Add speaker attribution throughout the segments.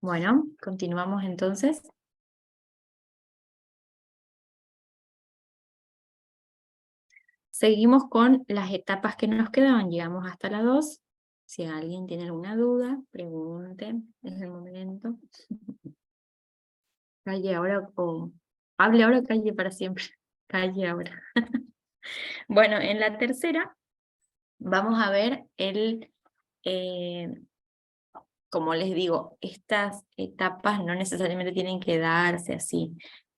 Speaker 1: Bueno, continuamos entonces. Seguimos con las etapas que nos quedaban, llegamos hasta la 2. Si alguien tiene alguna duda, pregunte, es el momento. Calle ahora o hable ahora o calle para siempre. Calle ahora. Bueno, en la tercera vamos a ver como les digo, estas etapas no necesariamente tienen que darse así,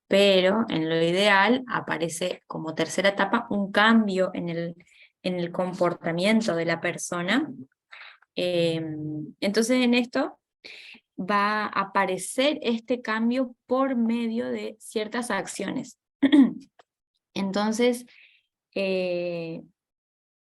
Speaker 1: pero en lo ideal aparece como tercera etapa un cambio en el comportamiento de la persona. Entonces en esto va a aparecer este cambio por medio de ciertas acciones. Entonces,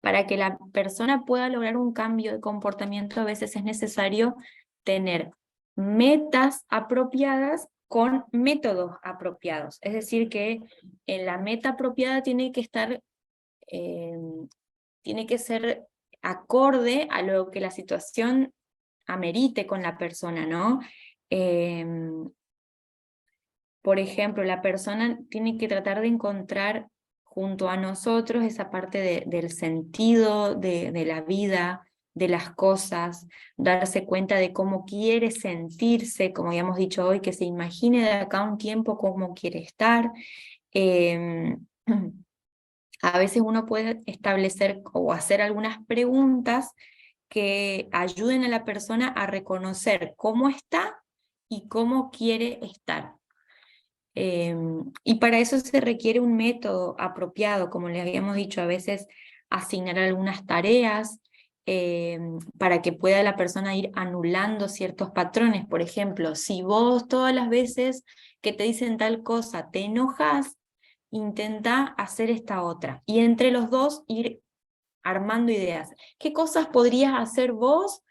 Speaker 1: para que la persona pueda lograr un cambio de comportamiento, a veces es necesario tener metas apropiadas con métodos apropiados. Es decir, que en la meta apropiada tiene que estar, tiene que ser acorde a lo que la situación amerite con la persona, ¿no? Por ejemplo, la persona tiene que tratar de encontrar junto a nosotros esa parte del sentido de la vida, de las cosas, darse cuenta de cómo quiere sentirse, como ya hemos dicho hoy, que se imagine de acá a un tiempo cómo quiere estar. Eh, a veces uno puede establecer o hacer algunas preguntas que ayuden a la persona a reconocer cómo está y cómo quiere estar. Y para eso se requiere un método apropiado, como les habíamos dicho, a veces asignar algunas tareas para que pueda la persona ir anulando ciertos patrones. Por ejemplo, si vos todas las veces que te dicen tal cosa te enojas, intenta hacer esta otra. Y entre los dos ir armando ideas. ¿Qué cosas podrías hacer vos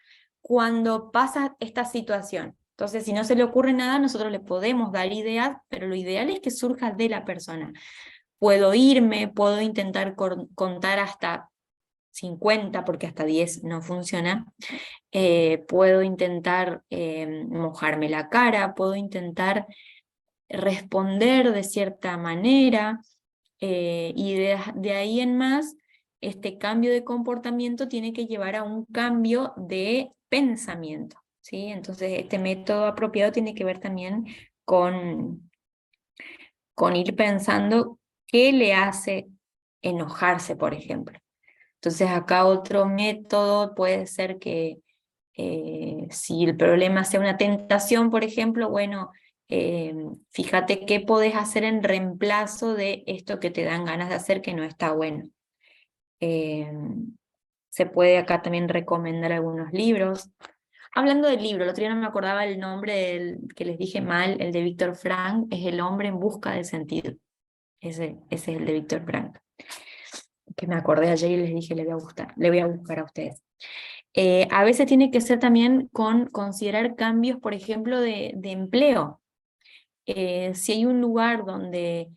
Speaker 1: cuando pasa esta situación? Entonces, si no se le ocurre nada, nosotros le podemos dar ideas, pero lo ideal es que surja de la persona. Puedo irme, puedo intentar contar hasta 50, porque hasta 10 no funciona. Puedo intentar mojarme la cara, puedo intentar responder de cierta manera, y de ahí en más, este cambio de comportamiento tiene que llevar a un cambio de pensamiento, ¿sí? Entonces este método apropiado tiene que ver también con ir pensando qué le hace enojarse, por ejemplo. Entonces acá otro método puede ser que si el problema sea una tentación, por ejemplo, bueno, fíjate qué podés hacer en reemplazo de esto que te dan ganas de hacer que no está bueno. Se puede acá también recomendar algunos libros. Hablando del libro, el otro día no me acordaba el nombre que les dije mal, el de Víctor Frank, es El hombre en busca del sentido. Ese es el de Víctor Frank, que me acordé ayer y les dije le voy a buscar a ustedes. A veces tiene que ser también con considerar cambios, por ejemplo, de empleo. Si hay un lugar donde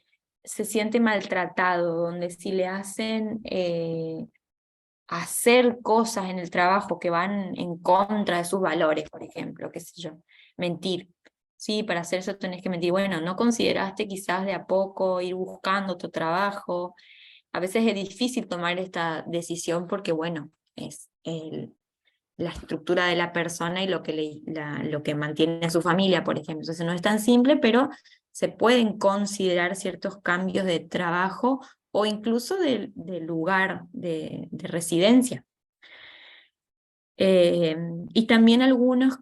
Speaker 1: se siente maltratado, donde si le hacen hacer cosas en el trabajo que van en contra de sus valores, por ejemplo, qué sé yo, mentir. Sí, para hacer eso tenés que mentir. Bueno, ¿no consideraste quizás de a poco ir buscando tu trabajo? A veces es difícil tomar esta decisión porque, bueno, es la estructura de la persona y lo que mantiene a su familia, por ejemplo. Entonces no es tan simple, pero se pueden considerar ciertos cambios de trabajo o incluso de lugar de residencia. Y también algunos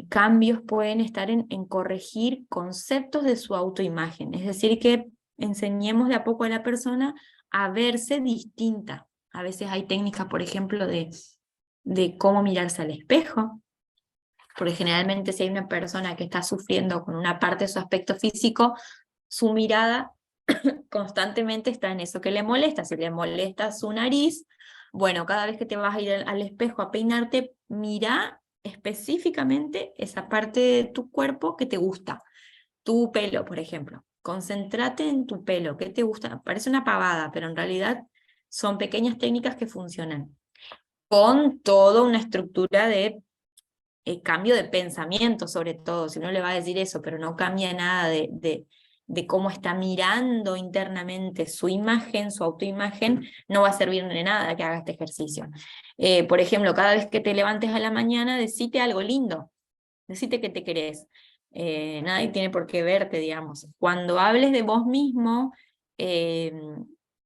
Speaker 1: cambios pueden estar en corregir conceptos de su autoimagen, es decir, que enseñemos de a poco a la persona a verse distinta. A veces hay técnicas, por ejemplo, de cómo mirarse al espejo, porque generalmente si hay una persona que está sufriendo con una parte de su aspecto físico, su mirada constantemente está en eso que le molesta. Si le molesta su nariz, bueno, cada vez que te vas a ir al espejo a peinarte, mira específicamente esa parte de tu cuerpo que te gusta. Tu pelo, por ejemplo. Concéntrate en tu pelo, ¿qué te gusta? Parece una pavada, pero en realidad son pequeñas técnicas que funcionan con toda una estructura de cambio de pensamiento sobre todo, si uno le va a decir eso, pero no cambia nada de cómo está mirando internamente su imagen, su autoimagen, no va a servir de nada que haga este ejercicio. Por ejemplo, cada vez que te levantes a la mañana, decite algo lindo, decite que te querés. Nadie tiene por qué verte, digamos. Cuando hables de vos mismo,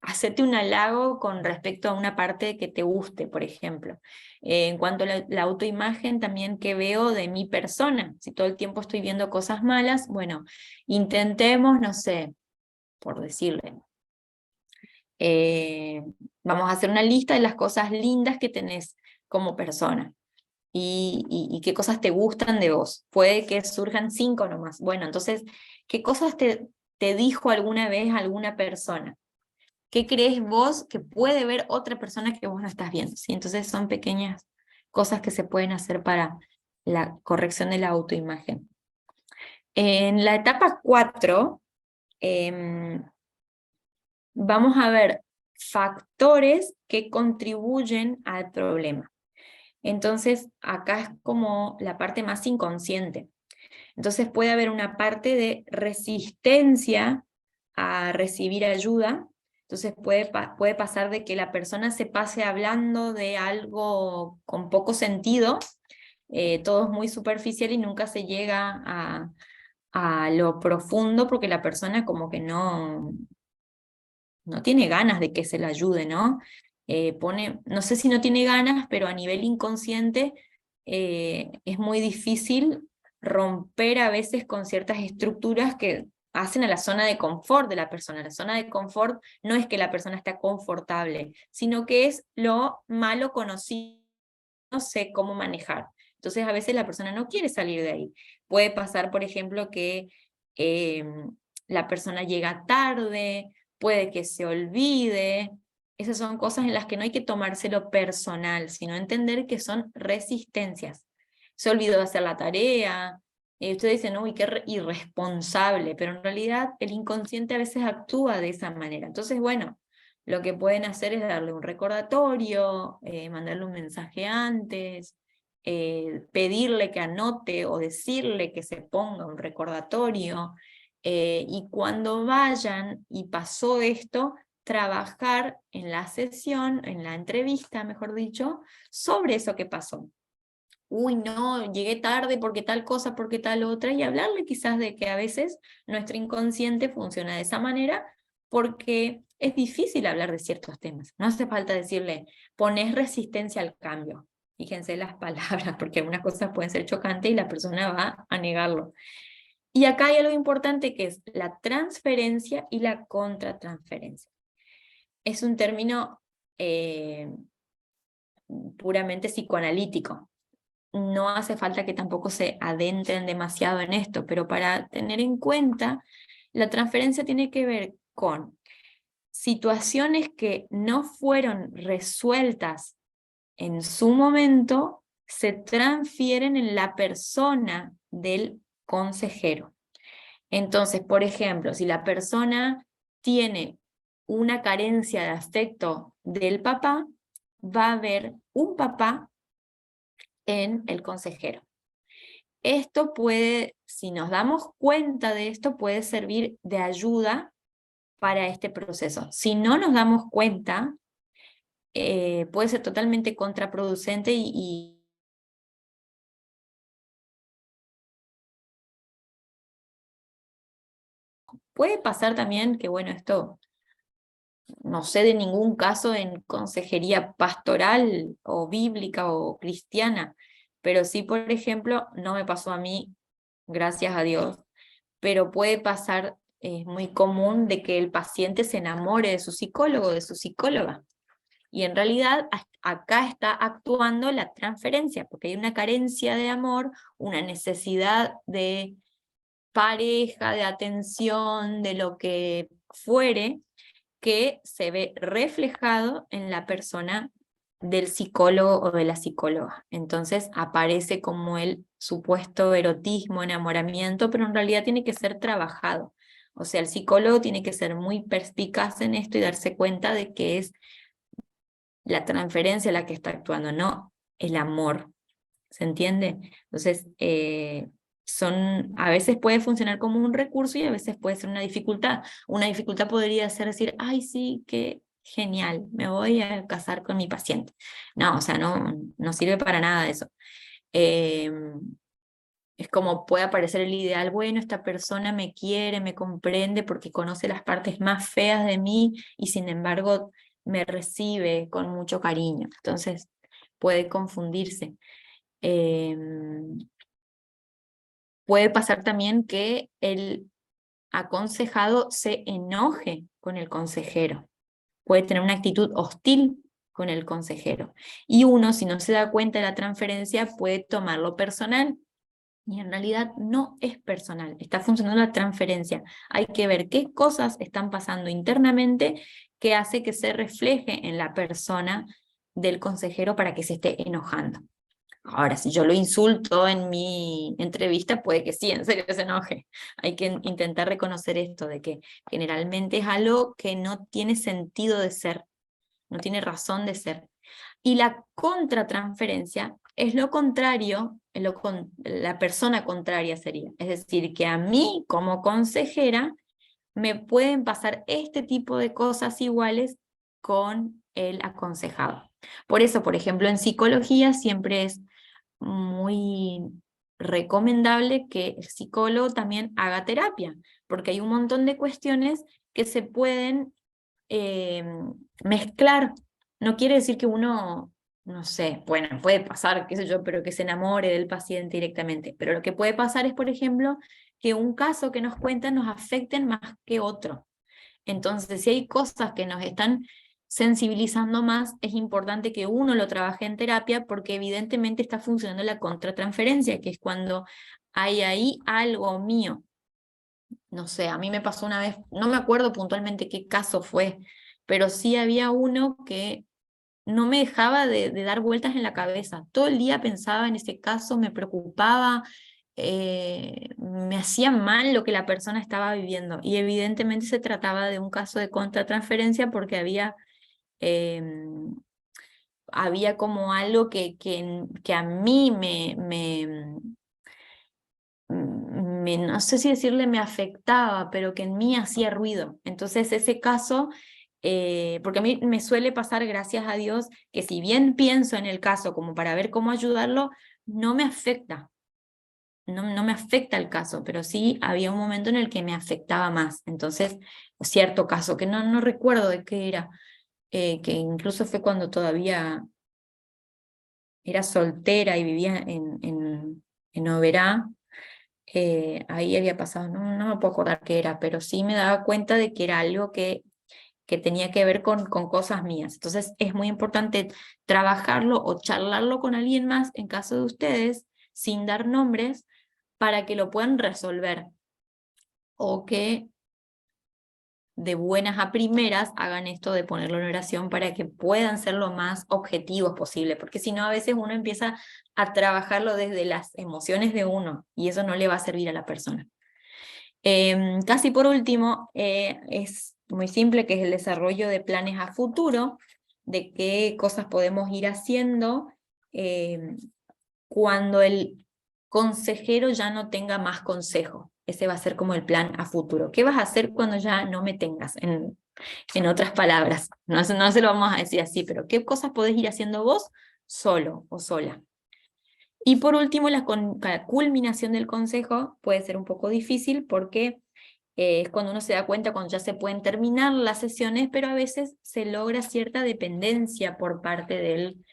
Speaker 1: hacete un halago con respecto a una parte que te guste, por ejemplo. En cuanto a la autoimagen, también que veo de mi persona. Si todo el tiempo estoy viendo cosas malas, bueno, intentemos, no sé, por decirle, vamos a hacer una lista de las cosas lindas que tenés como persona. Y qué cosas te gustan de vos. Puede que surjan 5 nomás. Bueno, entonces, ¿qué cosas te dijo alguna vez alguna persona? ¿Qué crees vos que puede ver otra persona que vos no estás viendo? ¿Sí? Entonces son pequeñas cosas que se pueden hacer para la corrección de la autoimagen. En la etapa 4, vamos a ver factores que contribuyen al problema. Entonces, acá es como la parte más inconsciente. Entonces puede haber una parte de resistencia a recibir ayuda. Entonces puede pasar de que la persona se pase hablando de algo con poco sentido, todo es muy superficial y nunca se llega a lo profundo porque la persona como que no tiene ganas de que se le ayude, ¿no? No sé si no tiene ganas, pero a nivel inconsciente es muy difícil romper a veces con ciertas estructuras que hacen a la zona de confort de la persona. La zona de confort no es que la persona está confortable, sino que es lo malo conocido, no sé cómo manejar. Entonces a veces la persona no quiere salir de ahí. Puede pasar, por ejemplo, que eh, la persona llega tarde, puede que se olvide. Esas son cosas en las que no hay que tomárselo personal, sino entender que son resistencias. Se olvidó de hacer la tarea, ustedes dicen, uy, qué irresponsable, pero en realidad el inconsciente a veces actúa de esa manera. Entonces, bueno, lo que pueden hacer es darle un recordatorio, mandarle un mensaje antes, pedirle que anote o decirle que se ponga un recordatorio, y cuando vayan y pasó esto, trabajar en la sesión, en la entrevista, mejor dicho, sobre eso que pasó. Uy, no, llegué tarde porque tal cosa, porque tal otra, y hablarle quizás de que a veces nuestro inconsciente funciona de esa manera porque es difícil hablar de ciertos temas. No hace falta decirle, pones resistencia al cambio. Fíjense las palabras, porque algunas cosas pueden ser chocantes y la persona va a negarlo. Y acá hay algo importante que es la transferencia y la contratransferencia. Es un término puramente psicoanalítico. No hace falta que tampoco se adentren demasiado en esto, pero para tener en cuenta, la transferencia tiene que ver con situaciones que no fueron resueltas en su momento, se transfieren en la persona del consejero. Entonces, por ejemplo, si la persona tiene una carencia de afecto del papá, va a haber un papá en el consejero. Esto puede, si nos damos cuenta de esto, puede servir de ayuda para este proceso. Si no nos damos cuenta, puede ser totalmente contraproducente y puede pasar también que, bueno, esto no sé de ningún caso en consejería pastoral o bíblica o cristiana, pero sí, por ejemplo, no me pasó a mí, gracias a Dios, pero puede pasar, es muy común de que el paciente se enamore de su psicólogo, de su psicóloga. Y en realidad acá está actuando la transferencia, porque hay una carencia de amor, una necesidad de pareja, de atención, de lo que fuere, que se ve reflejado en la persona del psicólogo o de la psicóloga. Entonces aparece como el supuesto erotismo, enamoramiento, pero en realidad tiene que ser trabajado. O sea, el psicólogo tiene que ser muy perspicaz en esto y darse cuenta de que es la transferencia la que está actuando, no el amor. ¿Se entiende? Entonces, a veces puede funcionar como un recurso y a veces puede ser una dificultad. Una dificultad podría ser decir, ay, sí, qué genial, me voy a casar con mi paciente. No, o sea, no sirve para nada eso. Es como puede aparecer el ideal, bueno, esta persona me quiere, me comprende porque conoce las partes más feas de mí y sin embargo me recibe con mucho cariño. Entonces puede confundirse. Puede pasar también que el aconsejado se enoje con el consejero. Puede tener una actitud hostil con el consejero. Y uno, si no se da cuenta de la transferencia, puede tomarlo personal. Y en realidad no es personal, está funcionando la transferencia. Hay que ver qué cosas están pasando internamente que hace que se refleje en la persona del consejero para que se esté enojando. Ahora, si yo lo insulto en mi entrevista, puede que sí, en serio se enoje. Hay que intentar reconocer esto, de que generalmente es algo que no tiene sentido de ser, no tiene razón de ser. Y la contratransferencia es lo contrario, la persona contraria sería. Es decir, que a mí como consejera me pueden pasar este tipo de cosas iguales con el aconsejado. Por eso, por ejemplo, en psicología siempre es muy recomendable que el psicólogo también haga terapia, porque hay un montón de cuestiones que se pueden mezclar. No quiere decir que uno, no sé, bueno, puede pasar, qué sé yo, pero que se enamore del paciente directamente. Pero lo que puede pasar es, por ejemplo, que un caso que nos cuentan nos afecten más que otro. Entonces, si hay cosas que nos están sensibilizando más, es importante que uno lo trabaje en terapia porque evidentemente está funcionando la contratransferencia, que es cuando hay ahí algo mío. No sé, a mí me pasó una vez, no me acuerdo puntualmente qué caso fue, pero sí había uno que no me dejaba de dar vueltas en la cabeza. Todo el día pensaba en ese caso, me preocupaba, me hacía mal lo que la persona estaba viviendo. Y evidentemente se trataba de un caso de contratransferencia porque había como algo que a mí no sé si decirle me afectaba, pero que en mí hacía ruido. Entonces ese caso, porque a mí me suele pasar, gracias a Dios, que si bien pienso en el caso como para ver cómo ayudarlo, no me afecta. No me afecta el caso, pero sí había un momento en el que me afectaba más. Entonces, cierto caso, que no recuerdo de qué era, que incluso fue cuando todavía era soltera y vivía en Oberá. Ahí había pasado, no me puedo acordar qué era, pero sí me daba cuenta de que era algo que tenía que ver con cosas mías. Entonces es muy importante trabajarlo o charlarlo con alguien más, en caso de ustedes, sin dar nombres, para que lo puedan resolver. O que de buenas a primeras hagan esto de ponerlo en oración para que puedan ser lo más objetivos posible, porque si no a veces uno empieza a trabajarlo desde las emociones de uno y eso no le va a servir a la persona. Casi por último, es muy simple, que es el desarrollo de planes a futuro, de qué cosas podemos ir haciendo cuando el consejero ya no tenga más consejo. Ese va a ser como el plan a futuro. ¿Qué vas a hacer cuando ya no me tengas? En otras palabras, no se lo vamos a decir así, pero ¿qué cosas podés ir haciendo vos solo o sola? Y por último, la culminación del consejo puede ser un poco difícil porque es cuando uno se da cuenta, cuando ya se pueden terminar las sesiones, pero a veces se logra cierta dependencia por parte del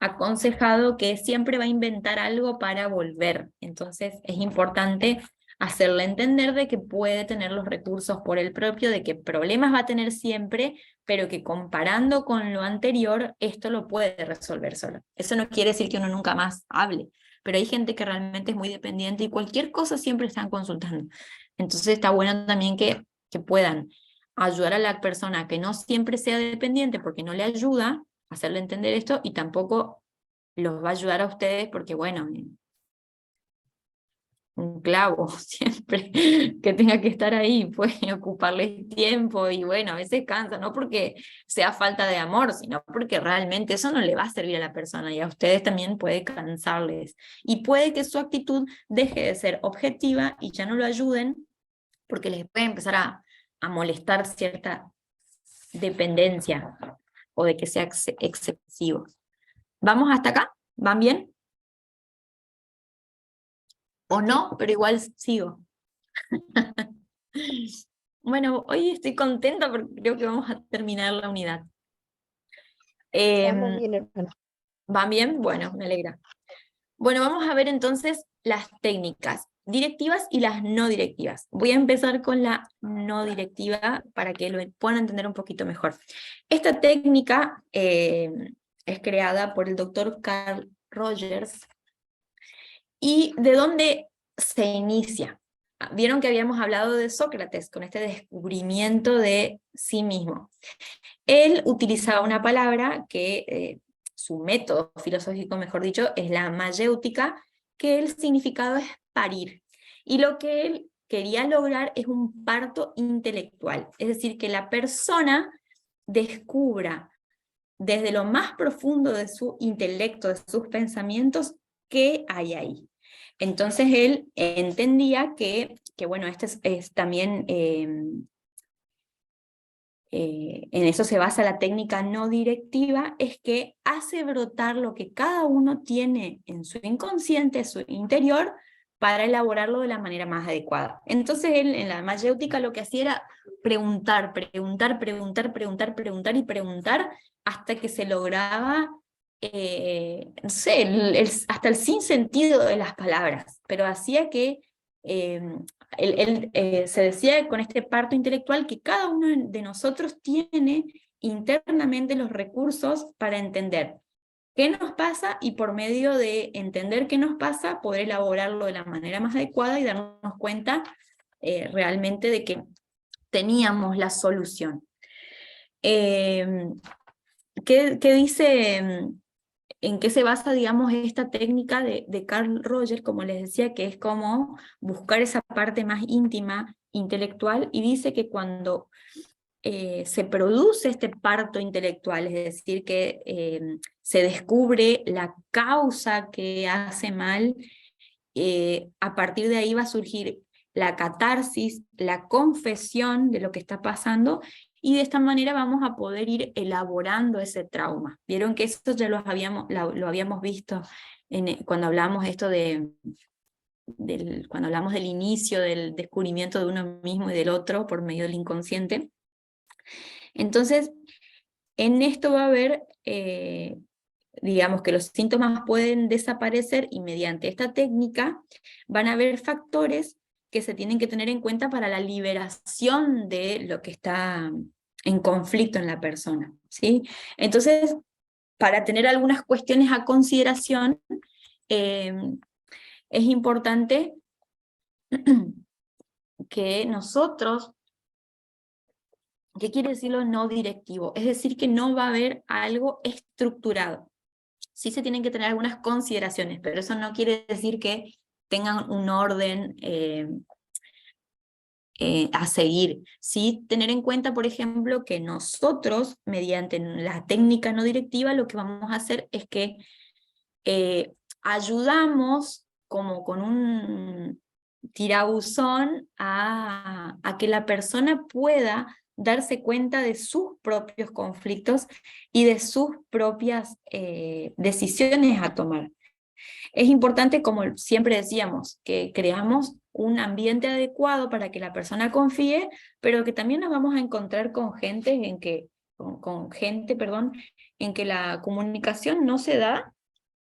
Speaker 1: aconsejado que siempre va a inventar algo para volver. Entonces es importante hacerle entender de que puede tener los recursos por el propio, de que problemas va a tener siempre, pero que comparando con lo anterior, esto lo puede resolver solo. Eso no quiere decir que uno nunca más hable, pero hay gente que realmente es muy dependiente y cualquier cosa siempre están consultando. Entonces está bueno también que puedan ayudar a la persona que no siempre sea dependiente porque no le ayuda, hacerle entender esto, y tampoco los va a ayudar a ustedes porque, bueno, un clavo siempre que tenga que estar ahí, puede ocuparles tiempo y bueno, a veces cansa, no porque sea falta de amor, sino porque realmente eso no le va a servir a la persona y a ustedes también puede cansarles. Y puede que su actitud deje de ser objetiva y ya no lo ayuden porque les puede empezar a molestar cierta dependencia o de que sea excesivo. ¿Vamos hasta acá? ¿Van bien? O no, pero igual sigo. Bueno, hoy estoy contenta porque creo que vamos a terminar la unidad.
Speaker 2: Vamos bien, hermano.
Speaker 1: ¿Van bien? Bueno, me alegra. Bueno, vamos a ver entonces las técnicas directivas y las no directivas. Voy a empezar con la no directiva para que lo puedan entender un poquito mejor. Esta técnica es creada por el doctor Carl Rogers. ¿Y de dónde se inicia? Vieron que habíamos hablado de Sócrates con este descubrimiento de sí mismo. Él utilizaba una palabra que su método filosófico, mejor dicho, es la mayéutica, que el significado es parir. Y lo que él quería lograr es un parto intelectual, es decir, que la persona descubra desde lo más profundo de su intelecto, de sus pensamientos, qué hay ahí. Entonces él entendía que bueno, este es también... en eso se basa la técnica no directiva, es que hace brotar lo que cada uno tiene en su inconsciente, su interior, para elaborarlo de la manera más adecuada. Entonces él en la mayéutica lo que hacía era preguntar, preguntar, preguntar, preguntar, preguntar y preguntar hasta que se lograba, no sé, hasta el sinsentido de las palabras, pero hacía que él se decía con este parto intelectual que cada uno de nosotros tiene internamente los recursos para entender qué nos pasa y por medio de entender qué nos pasa, poder elaborarlo de la manera más adecuada y darnos cuenta realmente de que teníamos la solución. ¿Qué dice? ¿En qué se basa, digamos, esta técnica de Carl Rogers, como les decía, que es como buscar esa parte más íntima, intelectual, y dice que cuando se produce este parto intelectual, es decir, que se descubre la causa que hace mal, a partir de ahí va a surgir la catarsis, la confesión de lo que está pasando, y de esta manera vamos a poder ir elaborando ese trauma. Vieron que eso ya lo habíamos visto cuando hablamos esto cuando hablamos del inicio del descubrimiento de uno mismo y del otro por medio del inconsciente. Entonces, en esto va a haber, digamos que los síntomas pueden desaparecer y mediante esta técnica van a haber factores que se tienen que tener en cuenta para la liberación de lo que está en conflicto en la persona, ¿sí? Entonces, para tener algunas cuestiones a consideración, es importante que nosotros, ¿qué quiere decir lo no directivo? Es decir, que no va a haber algo estructurado. Sí se tienen que tener algunas consideraciones, pero eso no quiere decir que tengan un orden a seguir. Sí tener en cuenta, por ejemplo, que nosotros, mediante la técnica no directiva, lo que vamos a hacer es que ayudamos como con un tirabuzón a que la persona pueda darse cuenta de sus propios conflictos y de sus propias decisiones a tomar. Es importante, como siempre decíamos, que creamos un ambiente adecuado para que la persona confíe, pero que también nos vamos a encontrar con gente en que la comunicación no se da,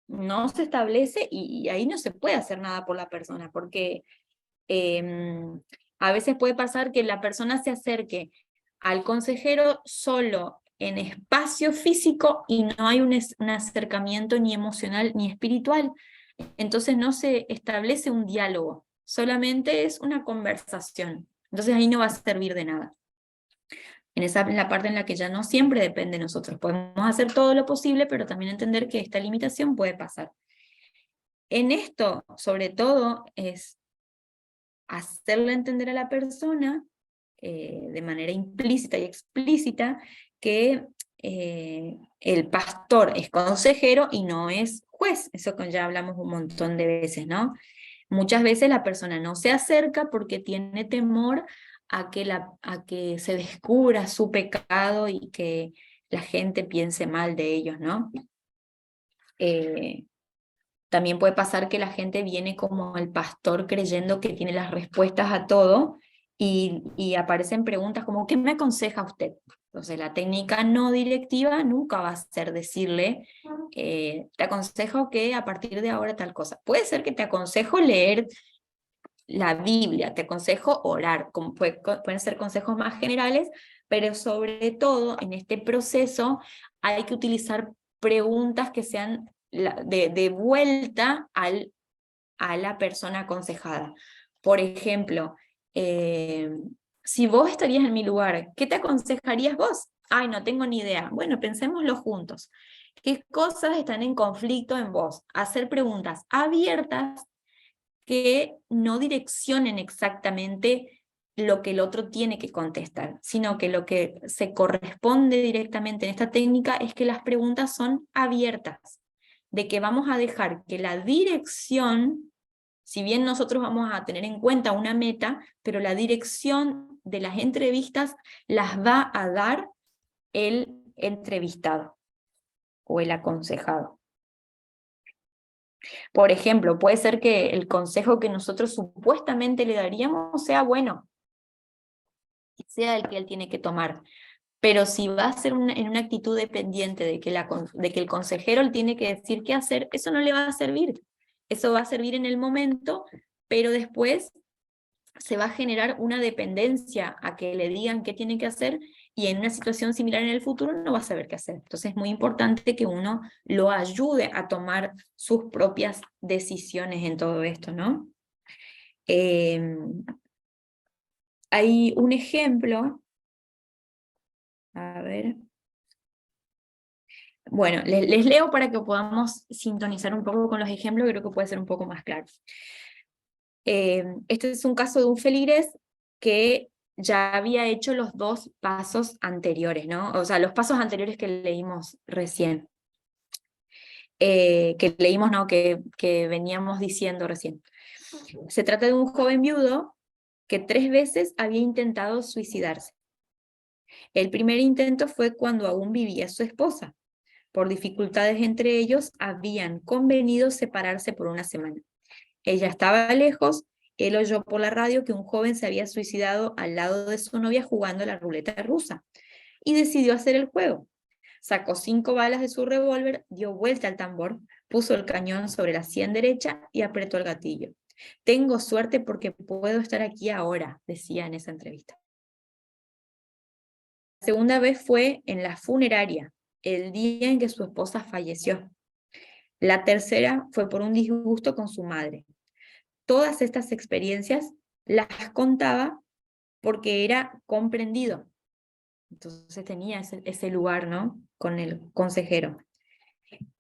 Speaker 1: no se establece y ahí no se puede hacer nada por la persona, porque a veces puede pasar que la persona se acerque al consejero solo en espacio físico y no hay un acercamiento ni emocional ni espiritual. Entonces no se establece un diálogo, solamente es una conversación. Entonces ahí no va a servir de nada. En la parte en la que ya no siempre depende de nosotros. Podemos hacer todo lo posible, pero también entender que esta limitación puede pasar. En esto, sobre todo, es hacerle entender a la persona, de manera implícita y explícita, que el pastor es consejero y no es juez. Eso que ya hablamos un montón de veces, ¿no? Muchas veces la persona no se acerca porque tiene temor a que se descubra su pecado y que la gente piense mal de ellos, ¿no? También puede pasar que la gente viene como el pastor creyendo que tiene las respuestas a todo y aparecen preguntas como, ¿qué me aconseja usted? Entonces la técnica no directiva nunca va a ser decirle, te aconsejo que a partir de ahora tal cosa. Puede ser que te aconsejo leer la Biblia, te aconsejo orar, como pueden ser consejos más generales, pero sobre todo en este proceso hay que utilizar preguntas que sean de vuelta a la persona aconsejada. Por ejemplo, si vos estarías en mi lugar, ¿qué te aconsejarías vos? Ay, no tengo ni idea. Bueno, pensémoslo juntos. ¿Qué cosas están en conflicto en vos? Hacer preguntas abiertas que no direccionen exactamente lo que el otro tiene que contestar, sino que lo que se corresponde directamente en esta técnica es que las preguntas son abiertas, de que vamos a dejar que la dirección, si bien nosotros vamos a tener en cuenta una meta, pero la dirección de las entrevistas las va a dar el entrevistado o el aconsejado. Por ejemplo, puede ser que el consejo que nosotros supuestamente le daríamos sea bueno, y sea el que él tiene que tomar. Pero si va a ser en una actitud dependiente de que el consejero le tiene que decir qué hacer, eso no le va a servir. Eso va a servir en el momento, pero después se va a generar una dependencia a que le digan qué tiene que hacer y en una situación similar en el futuro no va a saber qué hacer. Entonces es muy importante que uno lo ayude a tomar sus propias decisiones en todo esto, ¿no? Hay un ejemplo, a ver. Bueno, les leo para que podamos sintonizar un poco con los ejemplos, creo que puede ser un poco más claro. Este es un caso de un feligrés que ya había hecho los dos pasos anteriores, ¿no? O sea, los pasos anteriores que leímos recién. Que leímos, no, que veníamos diciendo recién. Se trata de un joven viudo que 3 veces había intentado suicidarse. El primer intento fue cuando aún vivía su esposa. Por dificultades entre ellos, habían convenido separarse por una semana. Ella estaba lejos, él oyó por la radio que un joven se había suicidado al lado de su novia jugando a la ruleta rusa, y decidió hacer el juego. Sacó 5 balas de su revólver, dio vuelta al tambor, puso el cañón sobre la sien derecha y apretó el gatillo. Tengo suerte porque puedo estar aquí ahora, decía en esa entrevista. La segunda vez fue en la funeraria, el día en que su esposa falleció. La tercera fue por un disgusto con su madre. Todas estas experiencias las contaba porque era comprendido. Entonces tenía ese lugar, ¿no? Con el consejero.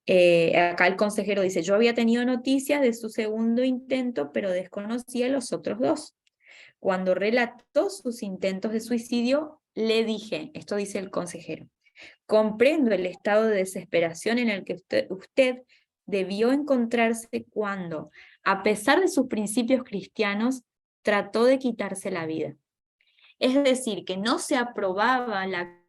Speaker 1: Acá el consejero dice, yo había tenido noticias de su segundo intento, pero desconocía los otros 2. Cuando relató sus intentos de suicidio, le dije, esto dice el consejero, comprendo el estado de desesperación en el que usted debió encontrarse cuando, a pesar de sus principios cristianos, trató de quitarse la vida. Es decir, que no se aprobaba la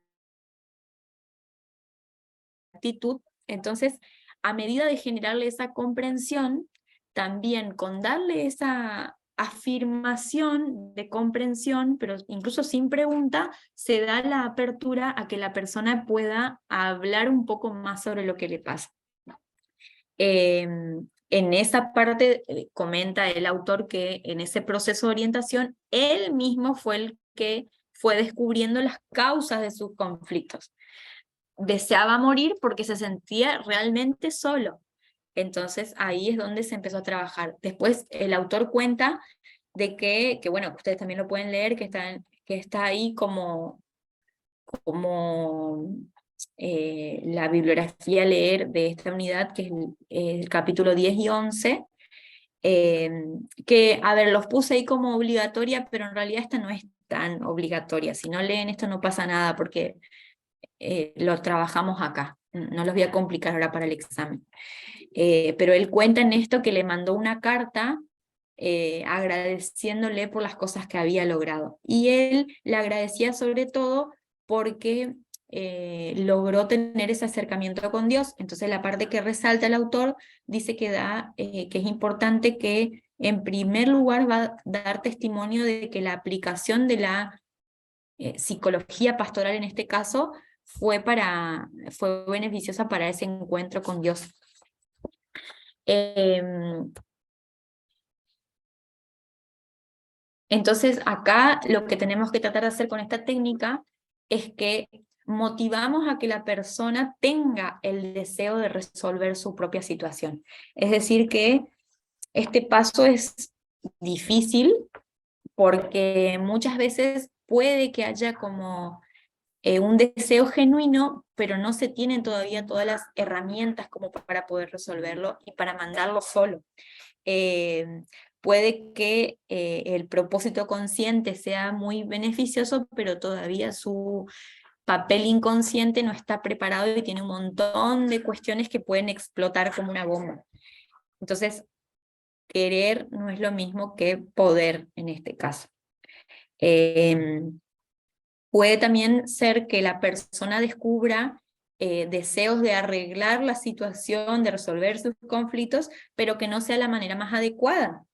Speaker 1: actitud, entonces, a medida de generarle esa comprensión, también con darle esa afirmación de comprensión, pero incluso sin pregunta, se da la apertura a que la persona pueda hablar un poco más sobre lo que le pasa. En esa parte comenta el autor que en ese proceso de orientación, él mismo fue el que fue descubriendo las causas de sus conflictos. Deseaba morir porque se sentía realmente solo. Entonces ahí es donde se empezó a trabajar. Después el autor cuenta de que bueno, ustedes también lo pueden leer, que está ahí como la bibliografía a leer de esta unidad, que es el capítulo 10 y 11, Que, a ver, los puse ahí como obligatoria, pero en realidad esta no es tan obligatoria. Si no leen esto no pasa nada porque lo trabajamos acá. No los voy a complicar ahora para el examen. Pero él cuenta en esto que le mandó una carta agradeciéndole por las cosas que había logrado. Y él le agradecía sobre todo porque logró tener ese acercamiento con Dios. Entonces la parte que resalta el autor dice que es importante que en primer lugar va a dar testimonio de que la aplicación de la psicología pastoral en este caso fue beneficiosa para ese encuentro con Dios. Entonces acá lo que tenemos que tratar de hacer con esta técnica es que motivamos a que la persona tenga el deseo de resolver su propia situación. Es decir que este paso es difícil porque muchas veces puede que haya como un deseo genuino, pero no se tienen todavía todas las herramientas como para poder resolverlo y para mandarlo solo. Puede que el propósito consciente sea muy beneficioso, pero todavía su papel inconsciente no está preparado y tiene un montón de cuestiones que pueden explotar como una bomba. Entonces, querer no es lo mismo que poder en este caso. Puede también ser que la persona descubra deseos de arreglar la situación, de resolver sus conflictos, pero que no sea la manera más adecuada.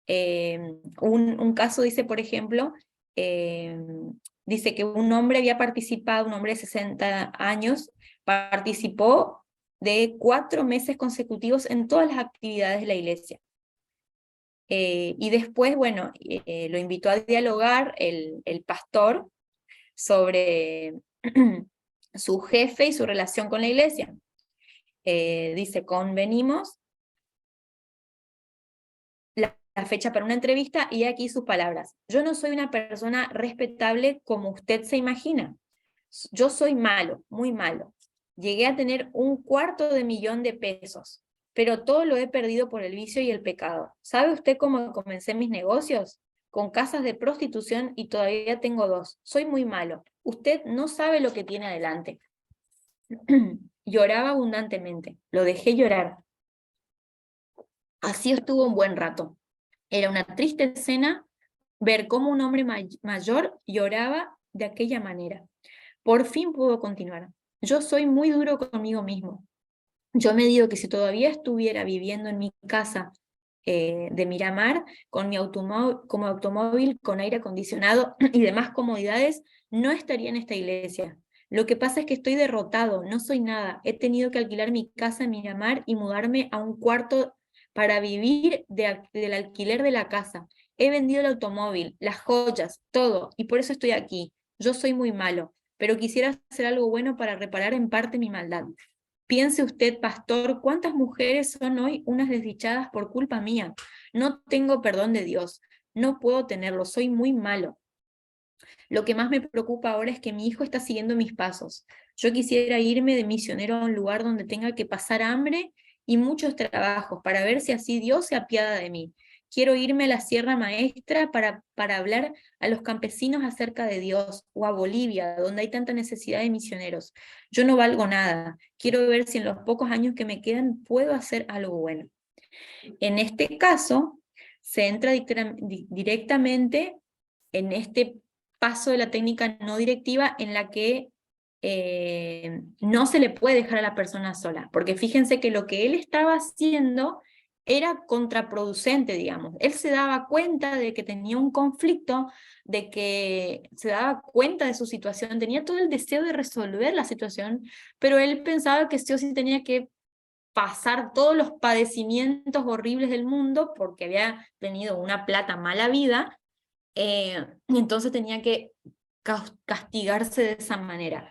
Speaker 1: Un caso dice, por ejemplo, dice que un hombre había participado, un hombre de 60 años, participó de 4 meses consecutivos en todas las actividades de la iglesia. Y después, bueno, lo invitó a dialogar el pastor sobre su jefe y su relación con la iglesia. Dice, convenimos la fecha para una entrevista y aquí sus palabras. Yo no soy una persona respetable como usted se imagina. Yo soy malo, muy malo. Llegué a tener 250.000 de pesos, pero todo lo he perdido por el vicio y el pecado. ¿Sabe usted cómo comencé mis negocios? Con casas de prostitución y todavía tengo 2. Soy muy malo. Usted no sabe lo que tiene adelante. Lloraba abundantemente. Lo dejé llorar. Así estuvo un buen rato. Era una triste escena ver cómo un hombre mayor lloraba de aquella manera. Por fin pudo continuar. Yo soy muy duro conmigo mismo. Yo me digo que si todavía estuviera viviendo en mi casa de Miramar, con mi automóvil, con aire acondicionado y demás comodidades, no estaría en esta iglesia. Lo que pasa es que estoy derrotado, no soy nada. He tenido que alquilar mi casa en Miramar y mudarme a un cuarto para vivir del alquiler de la casa. He vendido el automóvil, las joyas, todo, y por eso estoy aquí. Yo soy muy malo, pero quisiera hacer algo bueno para reparar en parte mi maldad. Piense usted, pastor, cuántas mujeres son hoy unas desdichadas por culpa mía. No tengo perdón de Dios, no puedo tenerlo, soy muy malo. Lo que más me preocupa ahora es que mi hijo está siguiendo mis pasos. Yo quisiera irme de misionero a un lugar donde tenga que pasar hambre y muchos trabajos para ver si así Dios se apiada de mí. Quiero irme a la Sierra Maestra para hablar a los campesinos acerca de Dios, o a Bolivia, donde hay tanta necesidad de misioneros. Yo no valgo nada. Quiero ver si en los pocos años que me quedan puedo hacer algo bueno. En este caso, se entra directamente en este paso de la técnica no directiva en la que no se le puede dejar a la persona sola, porque fíjense que lo que él estaba haciendo era contraproducente, digamos. Él se daba cuenta de que tenía un conflicto, de que se daba cuenta de su situación, tenía todo el deseo de resolver la situación, pero él pensaba que sí o sí tenía que pasar todos los padecimientos horribles del mundo porque había tenido una plata mala vida, y entonces tenía que castigarse de esa manera.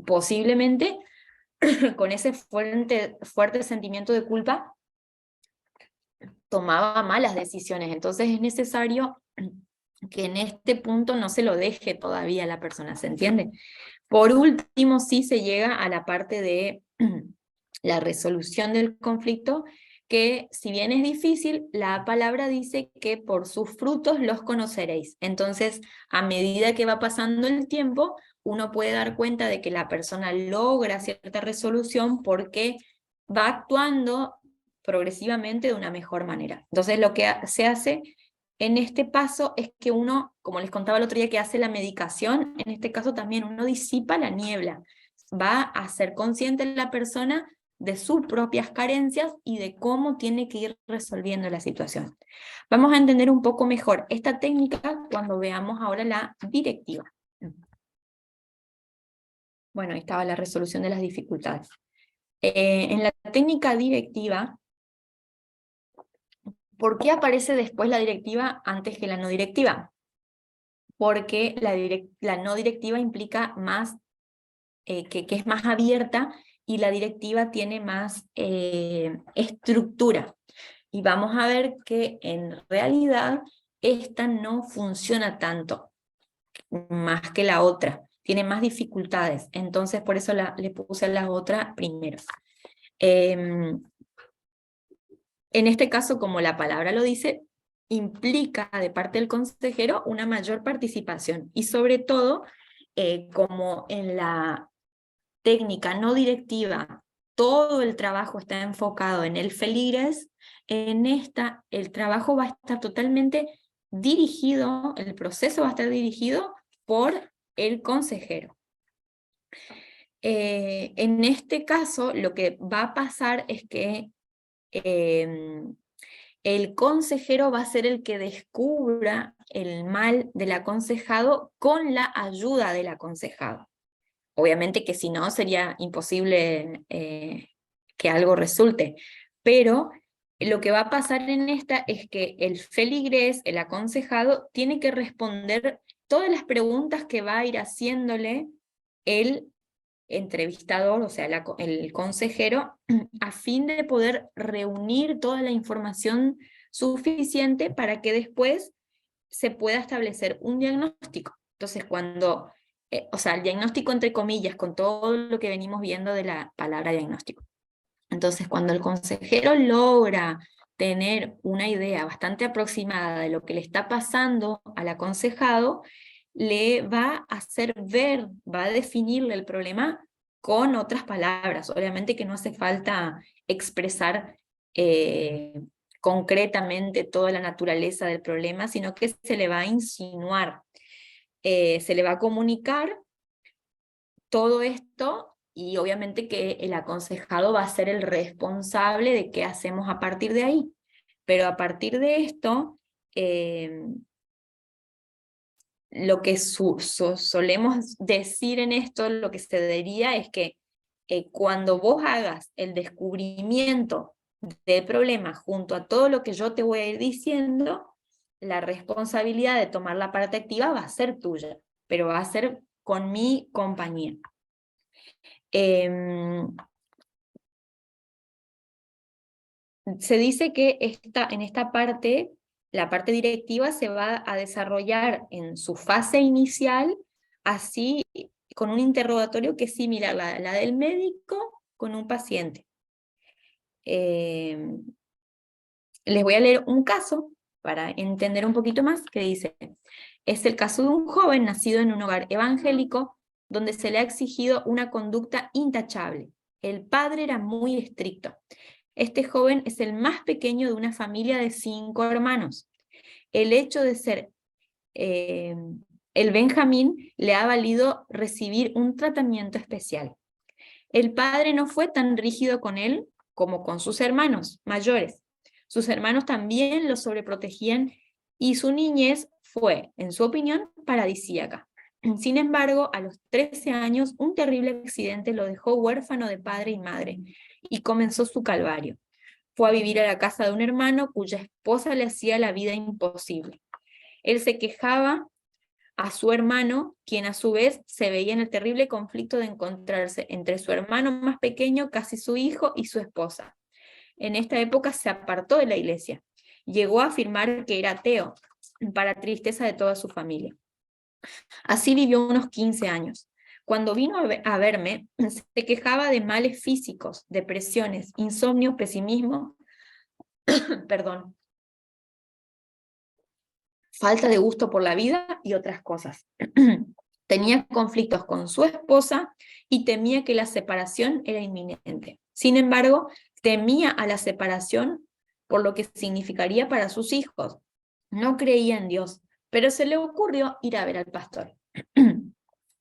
Speaker 1: Posiblemente con ese fuerte sentimiento de culpa tomaba malas decisiones, entonces es necesario que en este punto no se lo deje todavía a la persona, ¿se entiende? Por último, sí se llega a la parte de la resolución del conflicto, que si bien es difícil, la palabra dice que por sus frutos los conoceréis. Entonces, a medida que va pasando el tiempo, uno puede dar cuenta de que la persona logra cierta resolución porque va actuando progresivamente de una mejor manera. Entonces, lo que se hace en este paso es que uno, como les contaba el otro día que hace la medicación, en este caso también uno disipa la niebla, va a ser consciente la persona de sus propias carencias y de cómo tiene que ir resolviendo la situación. Vamos a entender un poco mejor esta técnica cuando veamos ahora la directiva. Bueno, ahí estaba la resolución de las dificultades. En la técnica directiva, ¿por qué aparece después la directiva antes que la no directiva? Porque la no directiva implica más, que es más abierta, y la directiva tiene más estructura. Y vamos a ver que en realidad esta no funciona tanto, más que la otra, tiene más dificultades. Entonces por eso le puse la otra primero. En este caso, como la palabra lo dice, implica de parte del consejero una mayor participación, y sobre todo, como en la técnica no directiva todo el trabajo está enfocado en el feligres, en esta el trabajo va a estar totalmente dirigido, el proceso va a estar dirigido por el consejero. En este caso, lo que va a pasar es que el consejero va a ser el que descubra el mal del aconsejado con la ayuda del aconsejado. Obviamente que si no sería imposible que algo resulte, pero lo que va a pasar en esta es que el feligrés, el aconsejado, tiene que responder todas las preguntas que va a ir haciéndole el entrevistador, o sea, el consejero, a fin de poder reunir toda la información suficiente para que después se pueda establecer un diagnóstico. Entonces, cuando, o sea, el diagnóstico entre comillas, con todo lo que venimos viendo de la palabra diagnóstico. Entonces, cuando el consejero logra tener una idea bastante aproximada de lo que le está pasando al aconsejado, le va a hacer ver, va a definirle el problema con otras palabras. Obviamente que no hace falta expresar concretamente toda la naturaleza del problema, sino que se le va a insinuar, se le va a comunicar todo esto, y obviamente que el aconsejado va a ser el responsable de qué hacemos a partir de ahí. Pero a partir de esto, lo que solemos decir en esto, lo que se diría es que cuando vos hagas el descubrimiento del problema junto a todo lo que yo te voy a ir diciendo, la responsabilidad de tomar la parte activa va a ser tuya, pero va a ser con mi compañía. Se dice que en esta parte, la parte directiva se va a desarrollar en su fase inicial, así con un interrogatorio que es similar a la del médico con un paciente. Les voy a leer un caso para entender un poquito más, que dice: es el caso de un joven nacido en un hogar evangélico donde se le ha exigido una conducta intachable. El padre era muy estricto. Este joven es el más pequeño de una familia de 5 hermanos. El hecho de ser el Benjamín le ha valido recibir un tratamiento especial. El padre no fue tan rígido con él como con sus hermanos mayores. Sus hermanos también lo sobreprotegían y su niñez fue, en su opinión, paradisíaca. Sin embargo, a los 13 años, un terrible accidente lo dejó huérfano de padre y madre, y comenzó su calvario. Fue a vivir a la casa de un hermano cuya esposa le hacía la vida imposible. Él se quejaba a su hermano, quien a su vez se veía en el terrible conflicto de encontrarse entre su hermano más pequeño, casi su hijo, y su esposa. En esta época se apartó de la iglesia. Llegó a afirmar que era ateo, para tristeza de toda su familia. Así vivió unos 15 años. Cuando vino a verme, se quejaba de males físicos, depresiones, insomnio, pesimismo, perdón, falta de gusto por la vida y otras cosas. Tenía conflictos con su esposa y temía que la separación era inminente. Sin embargo, temía a la separación por lo que significaría para sus hijos. No creía en Dios, pero se le ocurrió ir a ver al pastor.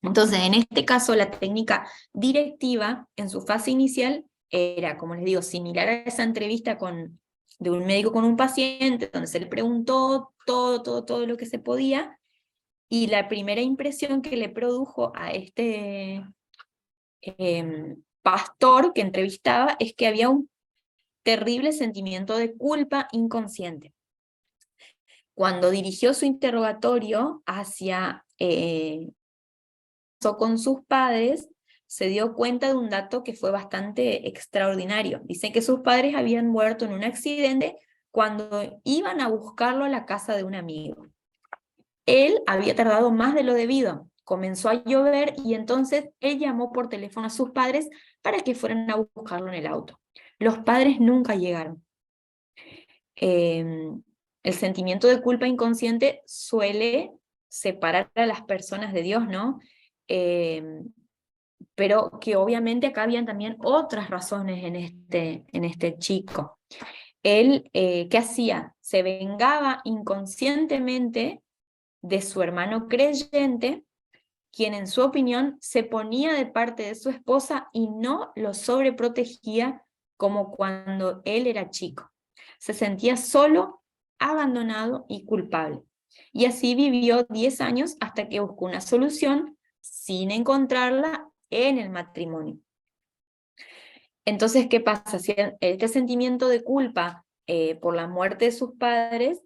Speaker 1: Entonces, en este caso, la técnica directiva en su fase inicial era, como les digo, similar a esa entrevista de un médico con un paciente, donde se le preguntó todo lo que se podía, y la primera impresión que le produjo a este pastor que entrevistaba es que había un terrible sentimiento de culpa inconsciente. Cuando dirigió su interrogatorio hacia con sus padres, se dio cuenta de un dato que fue bastante extraordinario. Dice que sus padres habían muerto en un accidente cuando iban a buscarlo a la casa de un amigo. Él había tardado más de lo debido. Comenzó a llover y entonces él llamó por teléfono a sus padres para que fueran a buscarlo en el auto. Los padres nunca llegaron. El sentimiento de culpa inconsciente suele separar a las personas de Dios, ¿no? Pero que obviamente acá habían también otras razones en este chico. Él, ¿qué hacía? Se vengaba inconscientemente de su hermano creyente, quien en su opinión se ponía de parte de su esposa y no lo sobreprotegía como cuando él era chico. Se sentía solo, abandonado y culpable. Y así vivió 10 años hasta que buscó una solución sin encontrarla en el matrimonio. Entonces, ¿qué pasa? Si este sentimiento de culpa por la muerte de sus padres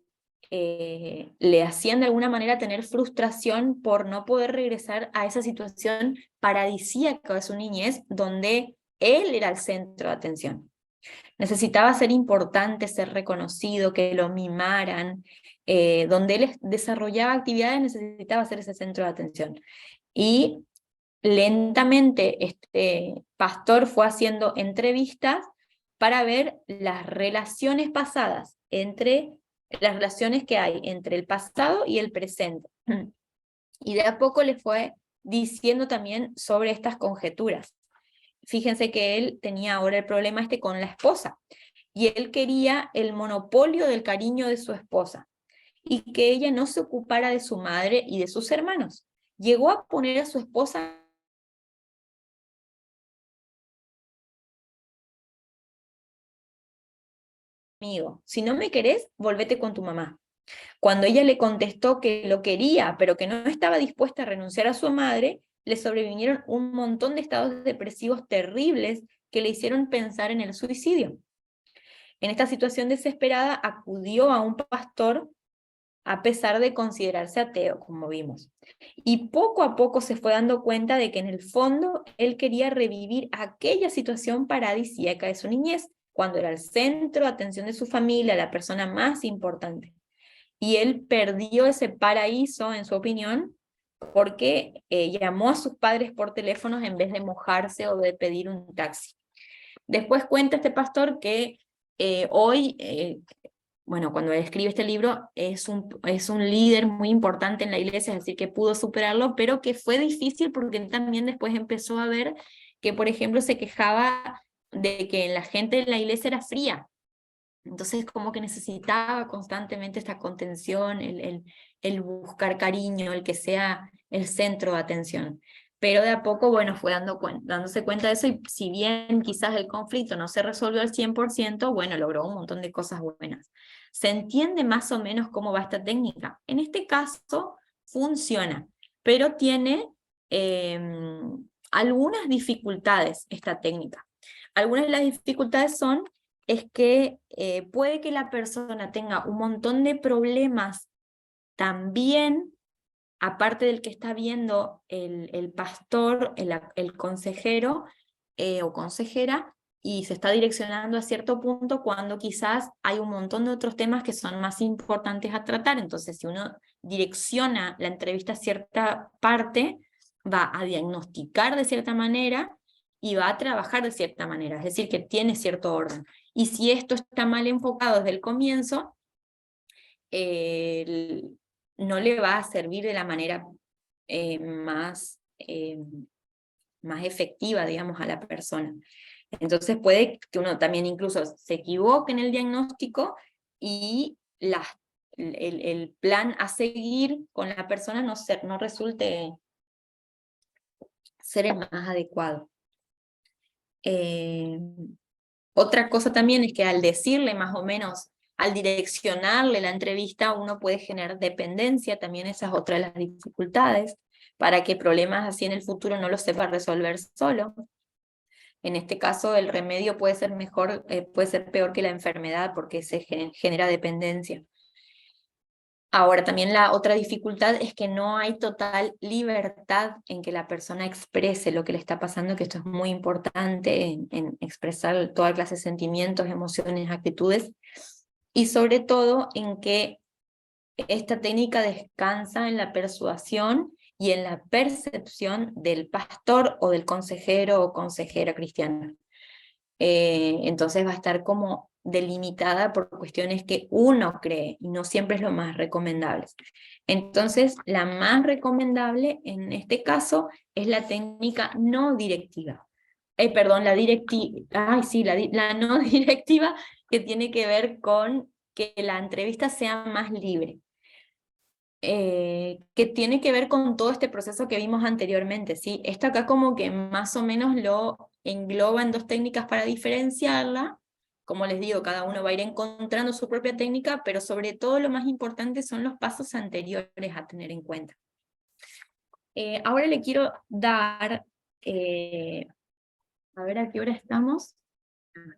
Speaker 1: le hacían de alguna manera tener frustración por no poder regresar a esa situación paradisíaca de su niñez, donde él era el centro de atención. Necesitaba ser importante, ser reconocido, que lo mimaran, donde él desarrollaba actividades, necesitaba ser ese centro de atención. Y lentamente este pastor fue haciendo entrevistas para ver las relaciones pasadas las relaciones que hay entre el pasado y el presente. Y de a poco le fue diciendo también sobre estas conjeturas. Fíjense que él tenía ahora el problema con la esposa, y él quería el monopolio del cariño de su esposa, y que ella no se ocupara de su madre y de sus hermanos. Llegó a poner a su esposa amigo, si no me querés, volvete con tu mamá. Cuando ella le contestó que lo quería, pero que no estaba dispuesta a renunciar a su madre, le sobrevinieron un montón de estados depresivos terribles que le hicieron pensar en el suicidio. En esta situación desesperada acudió a un pastor a pesar de considerarse ateo, como vimos. Y poco a poco se fue dando cuenta de que en el fondo él quería revivir aquella situación paradisíaca de su niñez, cuando era el centro de atención de su familia, la persona más importante. Y él perdió ese paraíso, en su opinión, porque llamó a sus padres por teléfonos en vez de mojarse o de pedir un taxi. Después cuenta este pastor que hoy, bueno, cuando escribe este libro, es un líder muy importante en la iglesia, es decir, que pudo superarlo, pero que fue difícil porque él también después empezó a ver que, por ejemplo, se quejaba de que la gente en la iglesia era fría. Entonces como que necesitaba constantemente esta contención, el buscar cariño, el que sea el centro de atención. Pero de a poco, bueno, fue dándose cuenta de eso, y si bien quizás el conflicto no se resolvió al 100%, bueno, logró un montón de cosas buenas. ¿Se entiende más o menos cómo va esta técnica? En este caso funciona, pero tiene algunas dificultades esta técnica. Algunas de las dificultades es que puede que la persona tenga un montón de problemas también, aparte del que está viendo el pastor, el consejero o consejera, y se está direccionando a cierto punto cuando quizás hay un montón de otros temas que son más importantes a tratar. Entonces, si uno direcciona la entrevista a cierta parte, va a diagnosticar de cierta manera, y va a trabajar de cierta manera, es decir, que tiene cierto orden. Y si esto está mal enfocado desde el comienzo, no le va a servir de la manera más efectiva, digamos, a la persona. Entonces puede que uno también incluso se equivoque en el diagnóstico y el plan a seguir con la persona no resulte ser el más adecuado. Otra cosa también es que al decirle más o menos, al direccionarle la entrevista, uno puede generar dependencia, también esa es otra de las dificultades, para que problemas así en el futuro no los sepa resolver solo. En este caso, el remedio puede ser mejor, puede ser peor que la enfermedad porque se genera dependencia. Ahora, también la otra dificultad es que no hay total libertad en que la persona exprese lo que le está pasando, que esto es muy importante en expresar toda clase de sentimientos, emociones, actitudes, y sobre todo en que esta técnica descansa en la persuasión y en la percepción del pastor o del consejero o consejera cristiana. Entonces va a estar como delimitada por cuestiones que uno cree y no siempre es lo más recomendable. Entonces, la más recomendable en este caso es la técnica no directiva. Perdón, la directiva, la no directiva, que tiene que ver con que la entrevista sea más libre. Que tiene que ver con todo este proceso que vimos anteriormente, ¿sí? Esto acá como que más o menos lo engloba en dos técnicas para diferenciarla. Como les digo, cada uno va a ir encontrando su propia técnica, pero sobre todo lo más importante son los pasos anteriores a tener en cuenta. Ahora le quiero dar, a ver a qué hora estamos.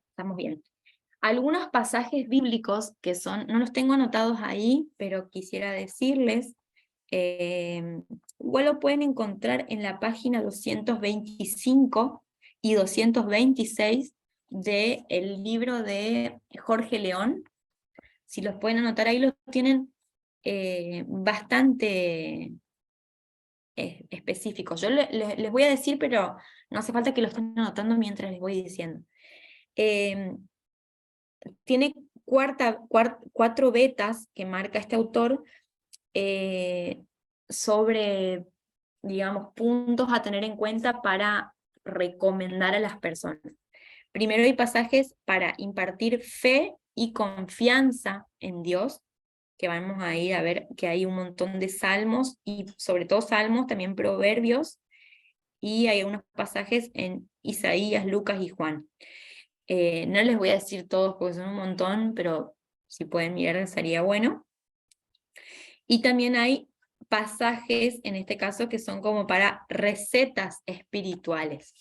Speaker 1: Estamos bien. Algunos pasajes bíblicos que son, no los tengo anotados ahí, pero quisiera decirles. Igual lo pueden encontrar en la página 225 y 226 del libro de Jorge León. Si los pueden anotar ahí, los tienen bastante específicos. Yo les voy a decir, pero no hace falta que lo estén anotando mientras les voy diciendo. Tiene cuatro vetas que marca este autor sobre, digamos, puntos a tener en cuenta para recomendar a las personas. Primero hay pasajes para impartir fe y confianza en Dios, que vamos a ir a ver que hay un montón de salmos, y sobre todo salmos, también proverbios, y hay unos pasajes en Isaías, Lucas y Juan. No les voy a decir todos porque son un montón, pero si pueden mirar sería bueno. Y también hay pasajes, en este caso, que son como para recetas espirituales.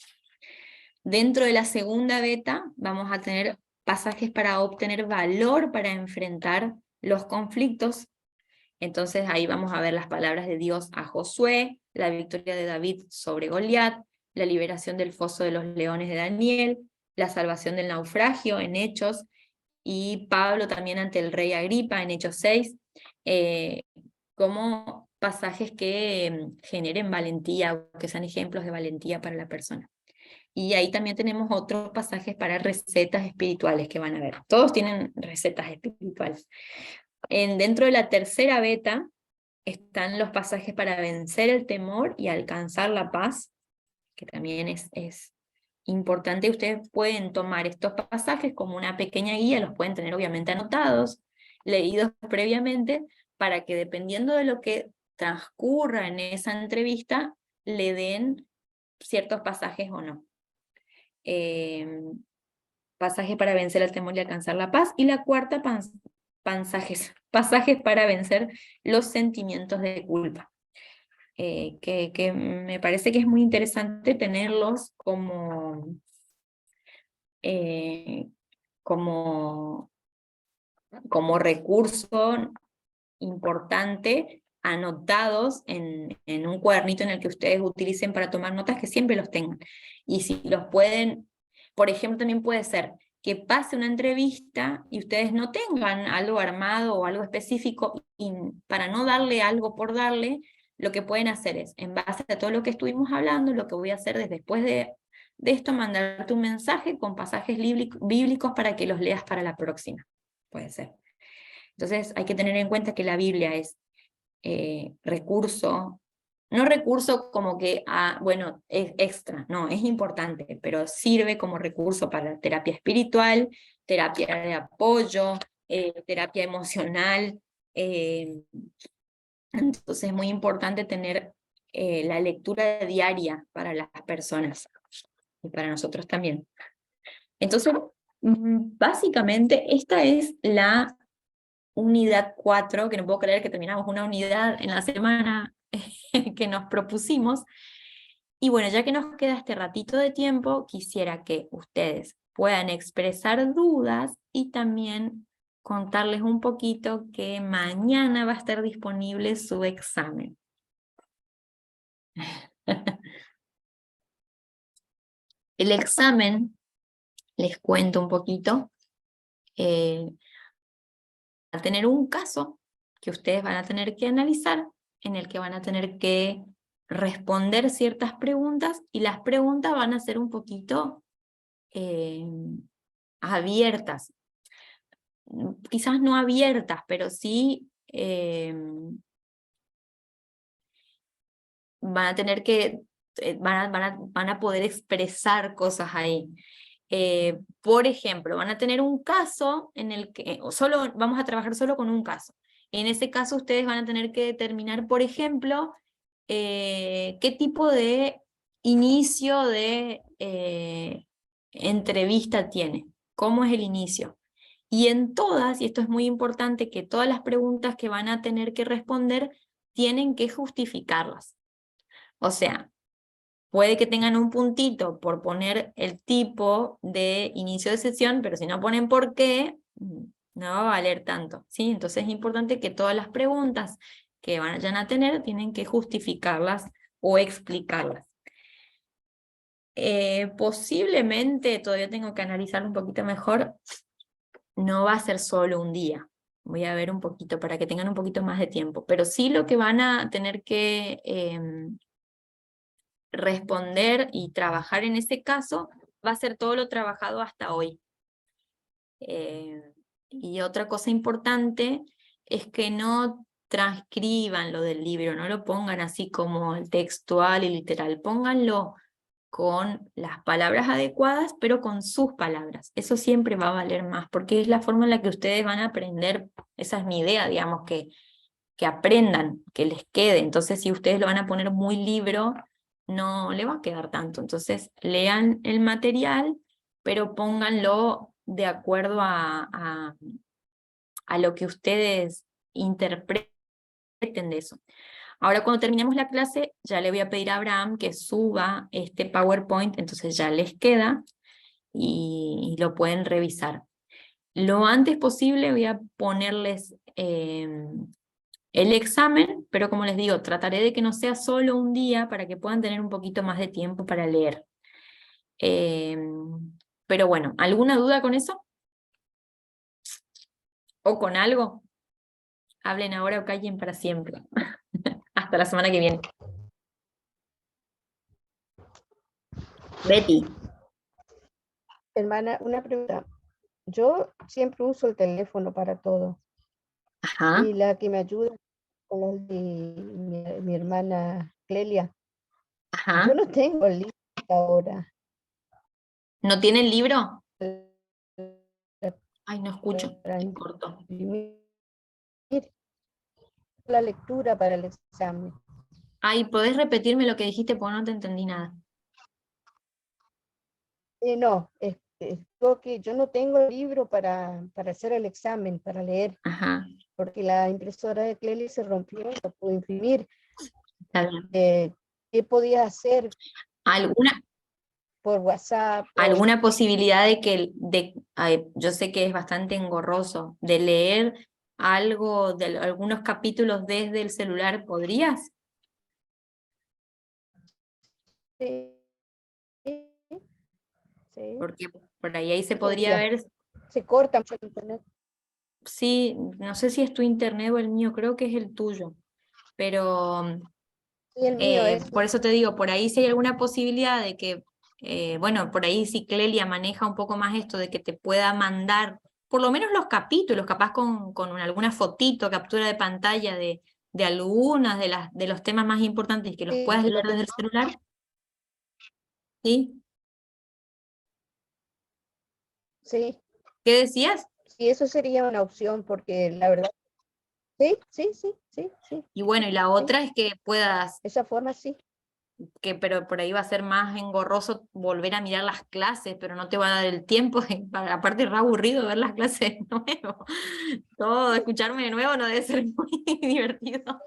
Speaker 1: Dentro de la segunda beta vamos a tener pasajes para obtener valor para enfrentar los conflictos. Entonces ahí vamos a ver las palabras de Dios a Josué, la victoria de David sobre Goliat, la liberación del foso de los leones de Daniel, la salvación del naufragio en Hechos, y Pablo también ante el rey Agripa en Hechos 6, como pasajes que generen valentía, o que sean ejemplos de valentía para la persona. Y ahí también tenemos otros pasajes para recetas espirituales que van a ver. Todos tienen recetas espirituales. Dentro de la tercera beta están los pasajes para vencer el temor y alcanzar la paz, que también es importante. Ustedes pueden tomar estos pasajes como una pequeña guía, los pueden tener obviamente anotados, leídos previamente, para que dependiendo de lo que transcurra en esa entrevista, le den ciertos pasajes o no. Pasajes para vencer el temor y alcanzar la paz, y la cuarta, pasajes para vencer los sentimientos de culpa. Que me parece que es muy interesante tenerlos como recurso importante, anotados en un cuadernito en el que ustedes utilicen para tomar notas, que siempre los tengan. Y si los pueden, por ejemplo, también puede ser que pase una entrevista y ustedes no tengan algo armado o algo específico, y para no darle algo por darle, lo que pueden hacer es, en base a todo lo que estuvimos hablando, lo que voy a hacer después de de esto mandarte un mensaje con pasajes bíblicos para que los leas para la próxima. Puede ser. Entonces hay que tener en cuenta que la Biblia es recurso, no recurso como que, bueno, es extra, no, es importante, pero sirve como recurso para terapia espiritual, terapia de apoyo, terapia emocional. Entonces es muy importante tener la lectura diaria para las personas y para nosotros también. Entonces, básicamente esta es la unidad 4, que no puedo creer que terminamos una unidad en la semana que nos propusimos. Y bueno, ya que nos queda este ratito de tiempo, quisiera que ustedes puedan expresar dudas y también contarles un poquito que mañana va a estar disponible su examen. El examen, les cuento un poquito, va a tener un caso que ustedes van a tener que analizar, en el que van a tener que responder ciertas preguntas, y las preguntas van a ser un poquito abiertas. Quizás no abiertas, pero sí van a tener que, van a poder expresar cosas ahí. Por ejemplo, van a tener un caso en el que vamos a trabajar solo con un caso. En ese caso ustedes van a tener que determinar, por ejemplo, qué tipo de inicio de entrevista tiene, cómo es el inicio. Y en todas, y esto es muy importante, que todas las preguntas que van a tener que responder tienen que justificarlas. O sea, puede que tengan un puntito por poner el tipo de inicio de sesión, pero si no ponen por qué, no va a valer tanto, ¿sí? Entonces es importante que todas las preguntas que vayan a tener tienen que justificarlas o explicarlas. Posiblemente, todavía tengo que analizarlo un poquito mejor, no va a ser solo un día. Voy a ver un poquito para que tengan un poquito más de tiempo, pero sí lo que van a tener que responder y trabajar en ese caso va a ser todo lo trabajado hasta hoy. Y otra cosa importante es que no transcriban lo del libro, no lo pongan así como textual y literal, pónganlo con las palabras adecuadas, pero con sus palabras. Eso siempre va a valer más, porque es la forma en la que ustedes van a aprender. Esa es mi idea, digamos, que aprendan, que les quede. Entonces, si ustedes lo van a poner muy libro, no le va a quedar tanto. Entonces, lean el material, pero pónganlo de acuerdo a lo que ustedes interpreten de eso. Ahora, cuando terminemos la clase, ya le voy a pedir a Abraham que suba este PowerPoint, entonces ya les queda y lo pueden revisar. Lo antes posible voy a ponerles el examen, pero como les digo, trataré de que no sea solo un día para que puedan tener un poquito más de tiempo para leer. Pero bueno, ¿alguna duda con eso? ¿O con algo? Hablen ahora o callen para siempre. Hasta la semana que viene. Betty.
Speaker 2: Hermana, una pregunta. Yo siempre uso el teléfono para todo.
Speaker 1: Ajá.
Speaker 2: Y la que me ayuda con mi hermana Clelia.
Speaker 1: Ajá.
Speaker 2: Yo no tengo el libro ahora.
Speaker 1: ¿No tiene el libro? Ay, no escucho.
Speaker 2: Para
Speaker 1: Se cortó.
Speaker 2: imprimir la lectura para el examen.
Speaker 1: Ay, ¿podés repetirme lo que dijiste? Porque no te entendí nada.
Speaker 2: No, digo que yo no tengo el libro para hacer el examen, para leer,
Speaker 1: Ajá.
Speaker 2: porque la impresora de Clelia se rompió, no pude imprimir.
Speaker 1: Está bien.
Speaker 2: ¿Qué podía hacer
Speaker 1: ¿Alguna,
Speaker 2: por WhatsApp?
Speaker 1: alguna posibilidad de que, yo sé que es bastante engorroso, de leer algo de algunos capítulos desde el celular? ¿Podrías?
Speaker 2: Sí, sí,
Speaker 1: Porque por ahí se podría
Speaker 2: podría.
Speaker 1: ver.
Speaker 2: Se corta mucho el internet.
Speaker 1: Sí, no sé si es tu internet o el mío, creo que es el tuyo, pero
Speaker 2: Sí, el mío es.
Speaker 1: por eso te digo, por ahí si hay alguna posibilidad de que bueno, por ahí si Clelia maneja un poco más esto de que te pueda mandar, por lo menos los capítulos, capaz con alguna fotito, captura de pantalla de algunas de los temas más importantes que los
Speaker 2: Sí,
Speaker 1: puedas
Speaker 2: yo
Speaker 1: leer desde el celular, ¿sí?
Speaker 2: sí,
Speaker 1: ¿Qué decías?
Speaker 2: sí, eso sería una opción porque la verdad, sí, sí, sí, sí, sí,
Speaker 1: Y bueno, y la
Speaker 2: sí,
Speaker 1: otra es que puedas,
Speaker 2: esa forma sí.
Speaker 1: pero por ahí va a ser más engorroso volver a mirar las clases, pero no te va a dar el tiempo, aparte es re aburrido ver las clases de nuevo, todo, escucharme de nuevo no debe ser muy divertido,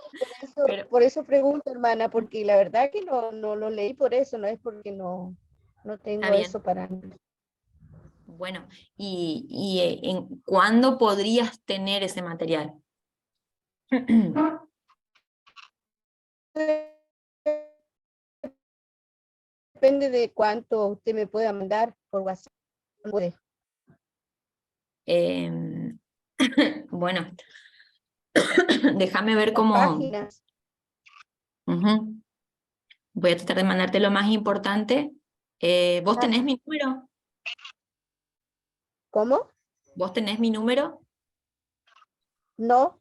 Speaker 1: pero
Speaker 2: Por eso pregunto, hermana, porque la verdad que no lo leí por eso, no es porque no
Speaker 1: está
Speaker 2: tengo
Speaker 1: bien.
Speaker 2: eso para...
Speaker 1: Bueno, ¿cuándo podrías tener ese material?
Speaker 2: Depende de cuánto usted me pueda mandar por WhatsApp. Puede.
Speaker 1: Em, bueno, déjame ver
Speaker 2: Las
Speaker 1: cómo.
Speaker 2: páginas,
Speaker 1: Ujú. Voy a tratar de mandarte lo más importante. ¿Vos tenés mi número?
Speaker 2: ¿cómo?
Speaker 1: ¿Vos tenés mi número?
Speaker 2: No,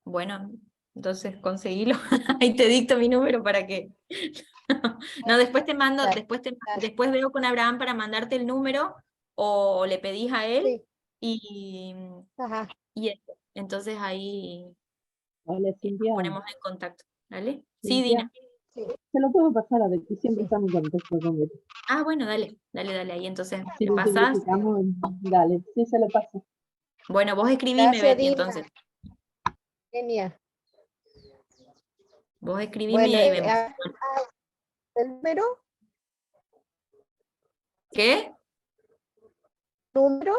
Speaker 1: Bueno, entonces conseguilo. Ahí te dicto mi número para que. No, después te mando,
Speaker 2: dale, dale.
Speaker 1: después veo con Abraham para mandarte el número o le pedís a él
Speaker 2: Sí,
Speaker 1: y,
Speaker 2: ajá,
Speaker 1: y eso. Entonces ahí
Speaker 3: Hola,
Speaker 1: nos
Speaker 3: Cintia.
Speaker 1: ponemos en contacto. ¿Vale? Sí,
Speaker 3: Cintia,
Speaker 1: Dina.
Speaker 2: sí,
Speaker 3: se lo puedo pasar a Betty, siempre
Speaker 2: sí.
Speaker 3: estamos en contacto con Betty.
Speaker 1: Ah, bueno, dale, dale, dale. Ahí entonces
Speaker 3: Si
Speaker 1: le
Speaker 3: nos
Speaker 1: pasás.
Speaker 3: identificamos, dale, sí se lo paso.
Speaker 1: Bueno, vos escribime,
Speaker 2: Gracias,
Speaker 1: Betty,
Speaker 2: Dina.
Speaker 1: entonces.
Speaker 2: Genial.
Speaker 1: Vos escribime y
Speaker 2: Bueno,
Speaker 1: ahí vemos.
Speaker 2: el
Speaker 1: ¿Qué?
Speaker 2: número,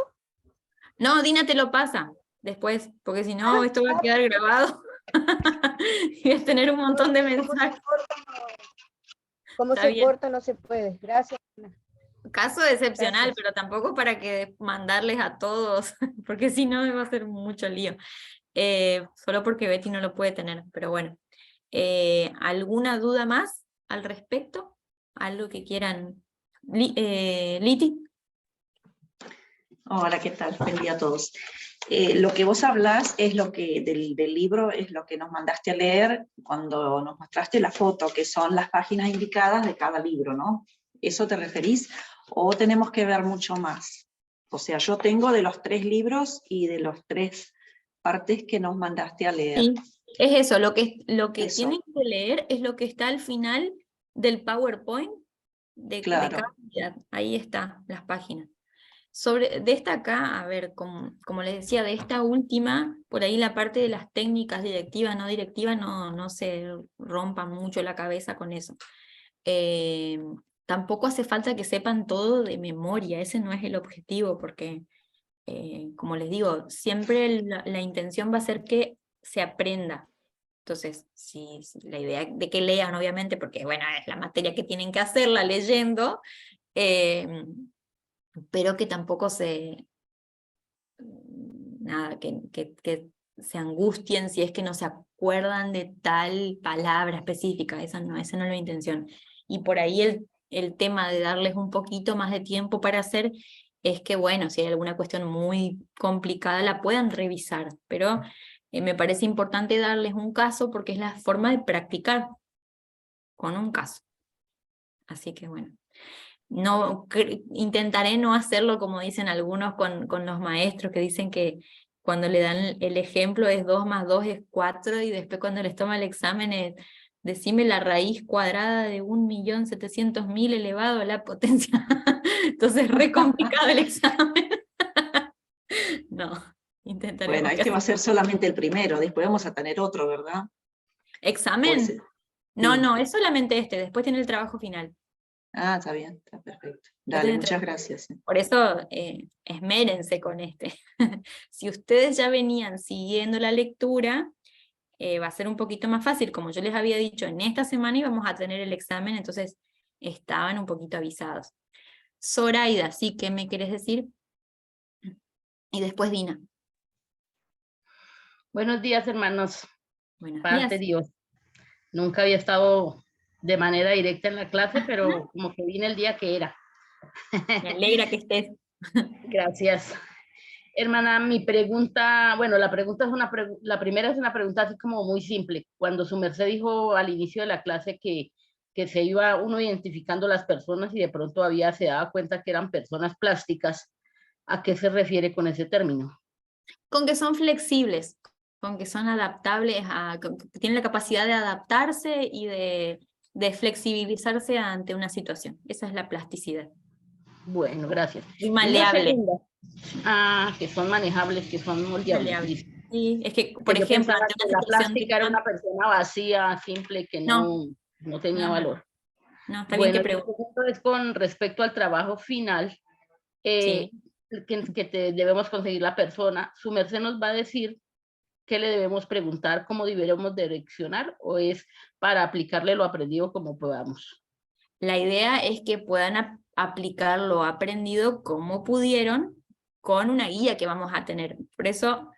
Speaker 1: No, Dina te lo pasa después, porque si no, esto va a
Speaker 2: ah,
Speaker 1: quedar grabado. Y vas a tener un montón de mensajes.
Speaker 2: como
Speaker 1: Está
Speaker 2: se
Speaker 1: bien.
Speaker 2: corta, no se puede. Gracias, Dina.
Speaker 1: Caso excepcional,
Speaker 2: Gracias.
Speaker 1: pero tampoco para que mandarles a todos, porque si no me va a hacer mucho lío. Solo porque Betty no lo puede tener, pero bueno. ¿Alguna duda más al respecto? ¿Algo que quieran? Liti.
Speaker 4: Hola, ¿qué tal? Buen día a todos. Lo que vos hablás es lo que del libro, es lo que nos mandaste a leer cuando nos mostraste la foto, que son las páginas indicadas de cada libro, ¿no? ¿Eso te referís? ¿O tenemos que ver mucho más? O sea, yo tengo de los 3 libros y de los 3 partes que nos mandaste a leer.
Speaker 1: Sí, es eso, lo que
Speaker 4: Eso,
Speaker 1: tienen que leer es lo que está al final del PowerPoint de cada
Speaker 4: claro.
Speaker 1: unidad. Ahí está, las páginas. De esta acá, a ver, como les decía, de esta última, por ahí la parte de las técnicas directivas, no directivas, no se rompan mucho la cabeza con eso. Eh, Tampoco hace falta que sepan todo de memoria, ese no es el objetivo, porque, como les digo, siempre la intención va a ser que se aprenda. Entonces, si la idea de que lean, obviamente, porque bueno, es la materia que tienen que hacerla leyendo, eh, pero que tampoco nada, que se angustien si es que no se acuerdan de tal palabra específica, esa no es la intención. Y por ahí el tema de darles un poquito más de tiempo para hacer es que, bueno, si hay alguna cuestión muy complicada la puedan revisar, pero me parece importante darles un caso porque es la forma de practicar con un caso. Así que bueno. No, intentaré no hacerlo como dicen algunos con los maestros que dicen que cuando le dan el ejemplo es 2 más 2 es 4 y después cuando les toma el examen es decime la raíz cuadrada de 1.700.000 elevado a la potencia. Entonces es re complicado el examen. No,
Speaker 4: Bueno,
Speaker 1: intentaremos que
Speaker 4: este va
Speaker 1: así.
Speaker 4: a ser solamente el primero, después vamos a tener otro, ¿verdad? O ese,
Speaker 1: ¿Examen? No,
Speaker 4: sí.
Speaker 1: no, es solamente este, después tiene el trabajo final.
Speaker 4: Ah, está bien, está perfecto.
Speaker 1: Después
Speaker 4: Dale,
Speaker 1: tiene el
Speaker 4: muchas
Speaker 1: trabajo.
Speaker 4: gracias.
Speaker 1: Por eso esmérense con este. Si ustedes ya venían siguiendo la lectura, va a ser un poquito más fácil. Como yo les había dicho, en esta semana íbamos a tener el examen, entonces estaban un poquito avisados. Zoraida, ¿sí? ¿Qué me querés decir? Y después Dina.
Speaker 5: Buenos días, hermanos.
Speaker 1: Buenos
Speaker 5: Paz
Speaker 1: días.
Speaker 5: de Dios. Nunca había estado de manera directa en la clase, pero como que vine el día que era.
Speaker 1: Me alegra que estés.
Speaker 5: Gracias. Hermana, mi pregunta, bueno, la pregunta es la primera es una pregunta así como muy simple. Cuando su merced dijo al inicio de la clase que se iba uno identificando las personas y de pronto se daba cuenta que eran personas plásticas, ¿a qué se refiere con ese término?
Speaker 1: Con que son flexibles, con que son adaptables, que tienen la capacidad de adaptarse y de flexibilizarse ante una situación. Esa es la plasticidad.
Speaker 5: Bueno, gracias.
Speaker 1: Y
Speaker 5: Una
Speaker 1: maleable.
Speaker 5: segunda. Ah, que son manejables, que son moldeables.
Speaker 1: Maleable. Sí, es que, por
Speaker 5: Yo
Speaker 1: ejemplo,
Speaker 5: pensaba
Speaker 1: ante
Speaker 5: que
Speaker 1: una
Speaker 5: la
Speaker 1: situación
Speaker 5: plástica era
Speaker 1: de...
Speaker 5: una persona vacía, simple, que no tenía valor.
Speaker 1: No, está bien
Speaker 5: Bueno,
Speaker 1: que
Speaker 5: y la
Speaker 1: preguntes.
Speaker 5: segunda es con respecto al trabajo final,
Speaker 1: Sí.
Speaker 5: que debemos conseguir la persona. Su merced nos va a decir qué le debemos preguntar, cómo deberemos direccionar, o es para aplicarle lo aprendido como podamos.
Speaker 1: La idea es que puedan aplicar lo aprendido como pudieron con una guía que vamos a tener. Por eso,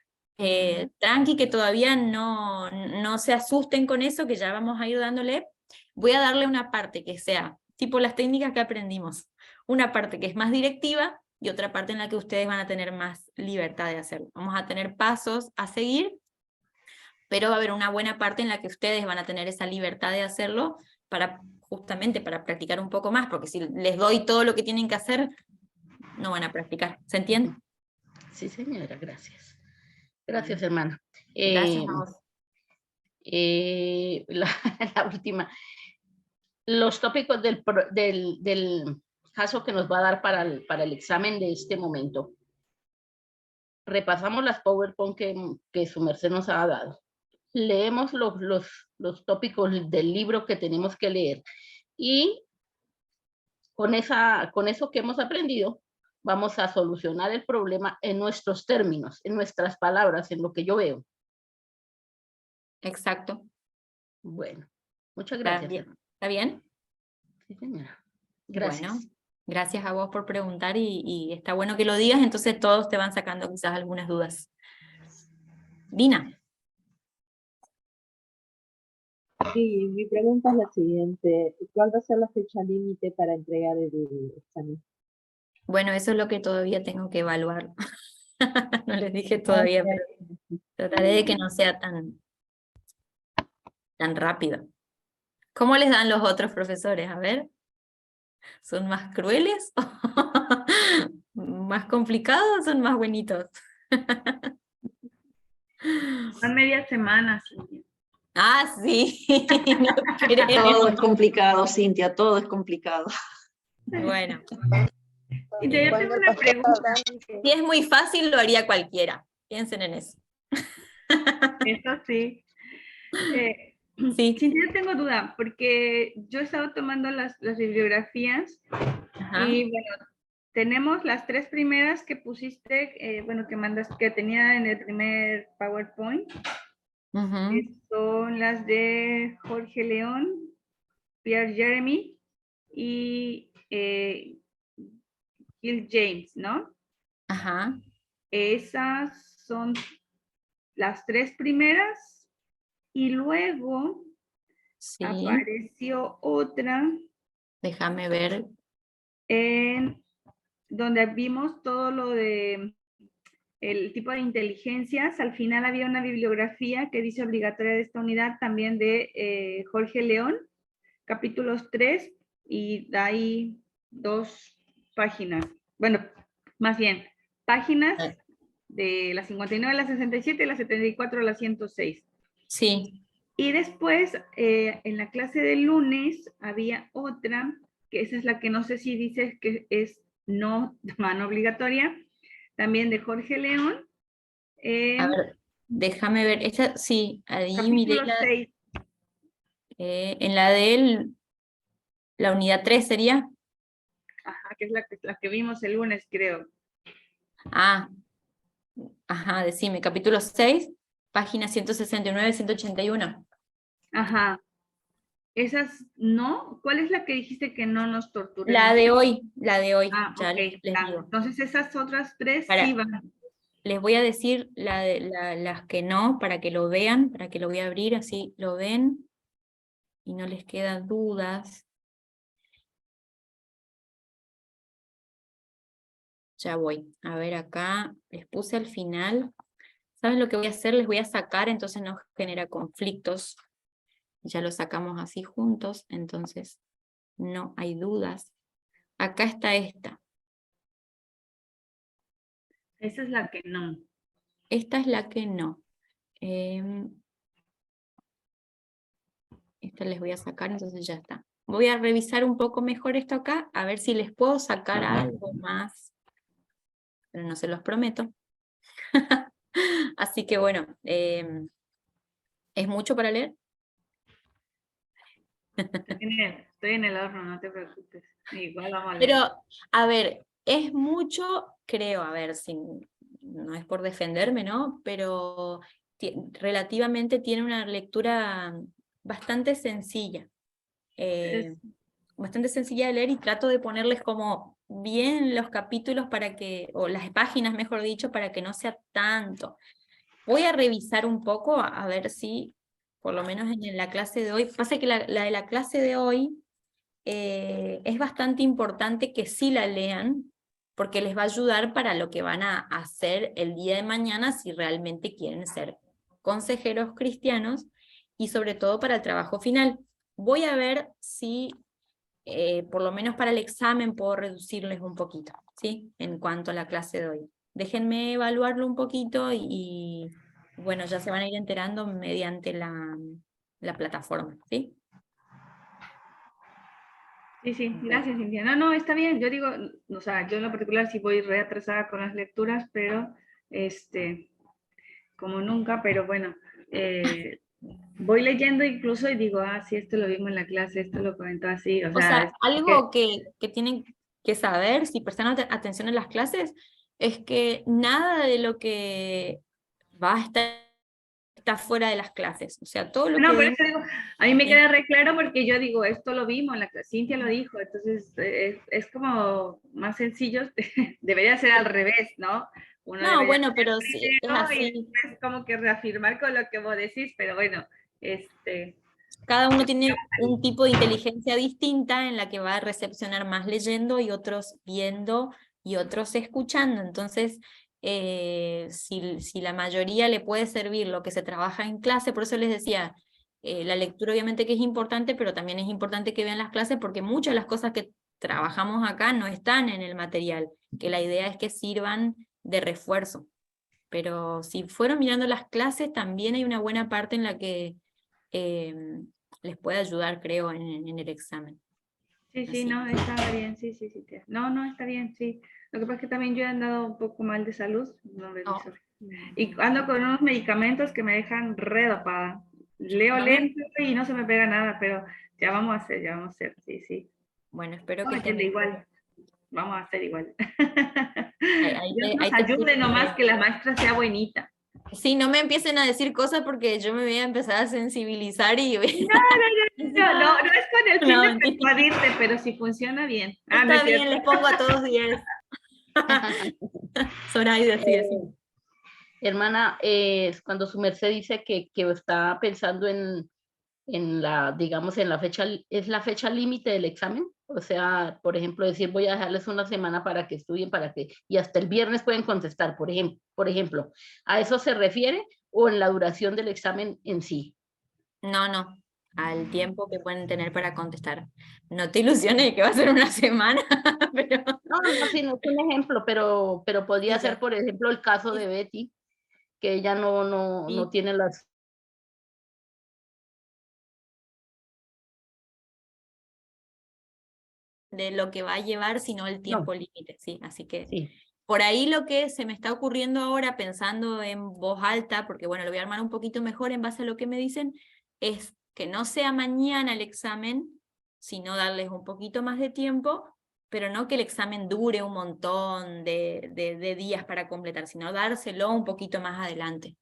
Speaker 1: tranqui, que todavía no se asusten con eso, que ya vamos a ir dándole. Voy a darle una parte que sea tipo las técnicas que aprendimos. Una parte que es más directiva y otra parte en la que ustedes van a tener más libertad de hacerlo. Vamos a tener pasos a seguir, pero va a haber una buena parte en la que ustedes van a tener esa libertad de hacerlo justamente para practicar un poco más, porque si les doy todo lo que tienen que hacer, no van a practicar. ¿Se entiende?
Speaker 5: Sí, señora, gracias. Gracias, hermana.
Speaker 1: Gracias a vos.
Speaker 5: La última. Los tópicos del caso que nos va a dar para el examen de este momento. Repasamos las PowerPoint que su merced nos ha dado. Leemos los tópicos del libro que tenemos que leer y con eso que hemos aprendido vamos a solucionar el problema en nuestros términos, en nuestras palabras, en lo que yo veo.
Speaker 1: Exacto.
Speaker 5: Bueno, muchas gracias.
Speaker 1: ¿Está bien?
Speaker 5: Sí, señora. Gracias.
Speaker 1: Bueno, gracias a vos por preguntar y está bueno que lo digas, entonces todos te van sacando quizás algunas dudas. Dina.
Speaker 3: Sí, mi pregunta es la siguiente. ¿Cuál va a ser la fecha límite para entregar el examen?
Speaker 1: Bueno, eso es lo que todavía tengo que evaluar. No les dije todavía, pero trataré de que no sea tan rápido. ¿Cómo les dan los otros profesores? A ver, ¿son más crueles? ¿Más complicados o son más buenitos?
Speaker 6: Son media semana, Cintia.
Speaker 1: Ah, sí. No creo.
Speaker 4: Todo es complicado, Cintia, todo es complicado.
Speaker 1: Bueno,
Speaker 6: Cintia, yo
Speaker 2: Cuando
Speaker 6: tengo
Speaker 2: el
Speaker 6: una
Speaker 2: pastor
Speaker 6: pregunta.
Speaker 2: Abraham dice,
Speaker 1: si es muy fácil, lo haría cualquiera. Piensen en eso.
Speaker 6: Eso sí.
Speaker 1: Sí.
Speaker 6: Cintia, yo tengo duda, porque yo he estado tomando las bibliografías
Speaker 1: Ajá.
Speaker 6: y bueno, tenemos las 3 primeras que pusiste, bueno, que tenía en el primer PowerPoint, que son las de Jorge León, Pierre Jeremy y Gil James, ¿no?
Speaker 1: Ajá.
Speaker 6: Esas son las 3 primeras y luego
Speaker 1: Sí.
Speaker 6: apareció otra
Speaker 1: Déjame ver.
Speaker 6: en donde vimos todo lo de el tipo de inteligencias. Al final había una bibliografía que dice obligatoria de esta unidad, también de Jorge León, capítulos 3, y da ahí 2 páginas. Bueno, más bien, páginas de la 59 a la 67 y la 74 a la 106.
Speaker 1: Sí.
Speaker 6: Y después, en la clase del lunes, había otra, que esa es la que no sé si dices que es no mano obligatoria, también de Jorge León.
Speaker 1: A ver, déjame ver. Esta, sí, ahí miré
Speaker 6: Capítulo 6.
Speaker 1: en la de él, la unidad 3 sería.
Speaker 6: Ajá, que es la que vimos el lunes, creo.
Speaker 1: Ah, ajá, decime, capítulo 6, página 169, 181.
Speaker 6: Ajá. Esas no. ¿Cuál es la que dijiste que no nos torturemos?
Speaker 1: La de hoy,
Speaker 6: Ah,
Speaker 1: ya
Speaker 6: ok.
Speaker 1: les digo.
Speaker 6: Entonces esas otras 3
Speaker 1: Para-
Speaker 6: sí van.
Speaker 1: Les voy a decir las que no, para que lo vean, para que lo voy a abrir, así lo ven. y no les quedan dudas. Ya voy. A ver acá, les puse al final. ¿Saben lo que voy a hacer? Les voy a sacar, entonces no genera conflictos. Ya lo sacamos así juntos, entonces no hay dudas. Acá está esta.
Speaker 6: Esa es la que no.
Speaker 1: Esta es la que no. Esta les voy a sacar, entonces ya está. Voy a revisar un poco mejor esto acá, a ver si les puedo sacar algo más. Pero no se los prometo. Así que bueno, ¿es mucho para leer?
Speaker 6: Estoy en el horno, no te preocupes. Igual vamos a leer.
Speaker 1: Pero, a ver, es mucho, creo, a ver, no es por defenderme, ¿no? Pero relativamente tiene una lectura bastante sencilla. Bastante sencilla de leer, y trato de ponerles como bien los capítulos para que, o las páginas mejor dicho, para que no sea tanto. Voy a revisar un poco a ver si, por lo menos en la clase de hoy, pasa que la de la clase de hoy es bastante importante que sí la lean, porque les va a ayudar para lo que van a hacer el día de mañana si realmente quieren ser consejeros cristianos, y sobre todo para el trabajo final. Voy a ver si por lo menos para el examen puedo reducirles un poquito, ¿sí? En cuanto a la clase de hoy. Déjenme evaluarlo un poquito y bueno, ya se van a ir enterando mediante la plataforma, ¿sí?
Speaker 6: Sí, gracias, Cintia. No, está bien. Yo digo, o sea, yo en lo particular sí voy re atrasada con las lecturas, pero como nunca, pero bueno, voy leyendo incluso y digo, sí, esto lo vimos en la clase, esto lo comentó así, o
Speaker 1: O
Speaker 6: sea,
Speaker 1: sea, algo que tienen que saber si prestan atención en las clases es que nada de lo que va a estar está fuera de las clases. O sea, todo lo
Speaker 6: no,
Speaker 1: que
Speaker 6: por
Speaker 1: vimos.
Speaker 6: eso digo, a mí me queda re claro porque yo digo, esto lo vimos, Cintia lo dijo, entonces es como más sencillo, debería ser al revés, ¿no? Uno
Speaker 1: No,
Speaker 6: debería
Speaker 1: bueno, pero sí, es
Speaker 6: primero y
Speaker 1: así.
Speaker 6: después como que reafirmar con lo que vos decís, pero bueno,
Speaker 1: Cada uno tiene un tipo de inteligencia distinta en la que va a recepcionar más leyendo y otros viendo y otros escuchando. Entonces, si la mayoría le puede servir lo que se trabaja en clase, por eso les decía, la lectura obviamente que es importante, pero también es importante que vean las clases, porque muchas de las cosas que trabajamos acá no están en el material, que la idea es que sirvan de refuerzo. Pero si fueron mirando las clases, también hay una buena parte en la que les puede ayudar, creo, en el examen.
Speaker 6: sí,
Speaker 1: Así.
Speaker 6: no, está bien, sí, tía. No, está bien, sí. Lo que pasa es que también yo he andado un poco mal de salud, no reviso. Y ando con unos medicamentos que me dejan re dopada. Leo lento y no se me pega nada, pero ya vamos a hacer, sí.
Speaker 1: Bueno, espero
Speaker 6: No,
Speaker 1: que estén
Speaker 6: igual, vamos a hacer igual.
Speaker 1: ahí
Speaker 6: Dios nos
Speaker 1: te
Speaker 6: ayude nomás
Speaker 1: explico.
Speaker 6: que la maestra sea buenita.
Speaker 1: Sí, no me empiecen a decir cosas porque yo me voy a empezar a sensibilizar y voy
Speaker 6: No es con el fin
Speaker 1: No,
Speaker 6: de
Speaker 1: mentira.
Speaker 6: persuadirte, pero si funciona bien. No
Speaker 1: Está
Speaker 6: es
Speaker 1: bien,
Speaker 6: cierto.
Speaker 1: les pongo a todos 10. Zoraida, sí, así.
Speaker 5: Hermana, cuando su merced dice que está pensando en la, digamos, en la fecha, ¿es la fecha límite del examen? O sea, por ejemplo, decir, voy a dejarles una semana para que estudien, y hasta el viernes pueden contestar, por ejemplo, ¿a eso se refiere o en la duración del examen en sí?
Speaker 1: No, al tiempo que pueden tener para contestar. No te ilusiones de que va a ser una semana, pero...
Speaker 5: No, sí, no es un ejemplo, pero podría
Speaker 1: Sí,
Speaker 5: ser, por ejemplo, el caso de Betty, que ella no tiene las...
Speaker 1: de lo que va a llevar, sino el tiempo
Speaker 5: No,
Speaker 1: límite, sí, así que
Speaker 5: sí.
Speaker 1: por ahí lo que se me está ocurriendo ahora, pensando en voz alta, porque bueno, lo voy a armar un poquito mejor en base a lo que me dicen, es que no sea mañana el examen, sino darles un poquito más de tiempo, pero no que el examen dure un montón de días para completar, sino dárselo un poquito más adelante.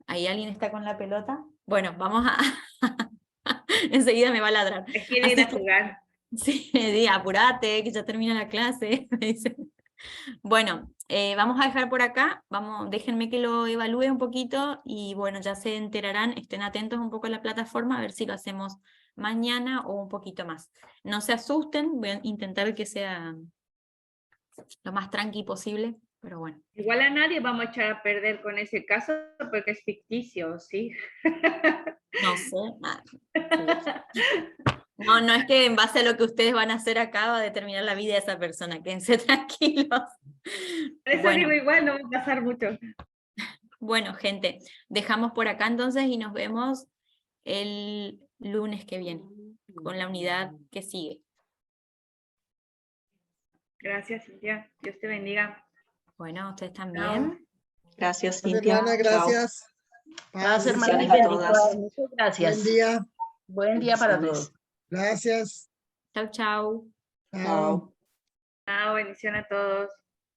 Speaker 1: ¿Ahí alguien está con la pelota? Bueno, vamos a... Enseguida me va a ladrar.
Speaker 6: Quiere ir a
Speaker 1: Así que,
Speaker 6: jugar.
Speaker 1: sí, me diga, apurate, que ya termina la clase, me dicen. Bueno, vamos a dejar por acá, déjenme que lo evalúe un poquito y bueno, ya se enterarán, estén atentos un poco a la plataforma a ver si lo hacemos mañana o un poquito más. No se asusten, voy a intentar que sea lo más tranqui posible, pero bueno.
Speaker 6: Igual a nadie vamos a echar a perder con ese caso porque es ficticio, ¿sí?
Speaker 1: No sé, sí. No, no es que en base a lo que ustedes van a hacer acá va a determinar la vida de esa persona, quédense tranquilos.
Speaker 6: Por eso digo, igual no va a pasar mucho.
Speaker 1: Bueno, gente, dejamos por acá entonces y nos vemos el lunes que viene con la unidad que sigue.
Speaker 6: Gracias, Cintia. Dios te bendiga.
Speaker 1: Bueno, ustedes
Speaker 6: Chao.
Speaker 1: también.
Speaker 4: Gracias,
Speaker 7: Pues,
Speaker 4: Cintia.
Speaker 7: hermana,
Speaker 4: Chao.
Speaker 7: gracias.
Speaker 5: Paz,
Speaker 7: Paz.
Speaker 5: hermana,
Speaker 4: Bendiciones a todas.
Speaker 5: muchas gracias.
Speaker 7: Buen día.
Speaker 5: Buen día para
Speaker 4: Bendiciones.
Speaker 5: todos.
Speaker 7: Gracias.
Speaker 1: Chau, chau.
Speaker 7: Chao.
Speaker 4: Chao.
Speaker 6: Chao, bendición a todos.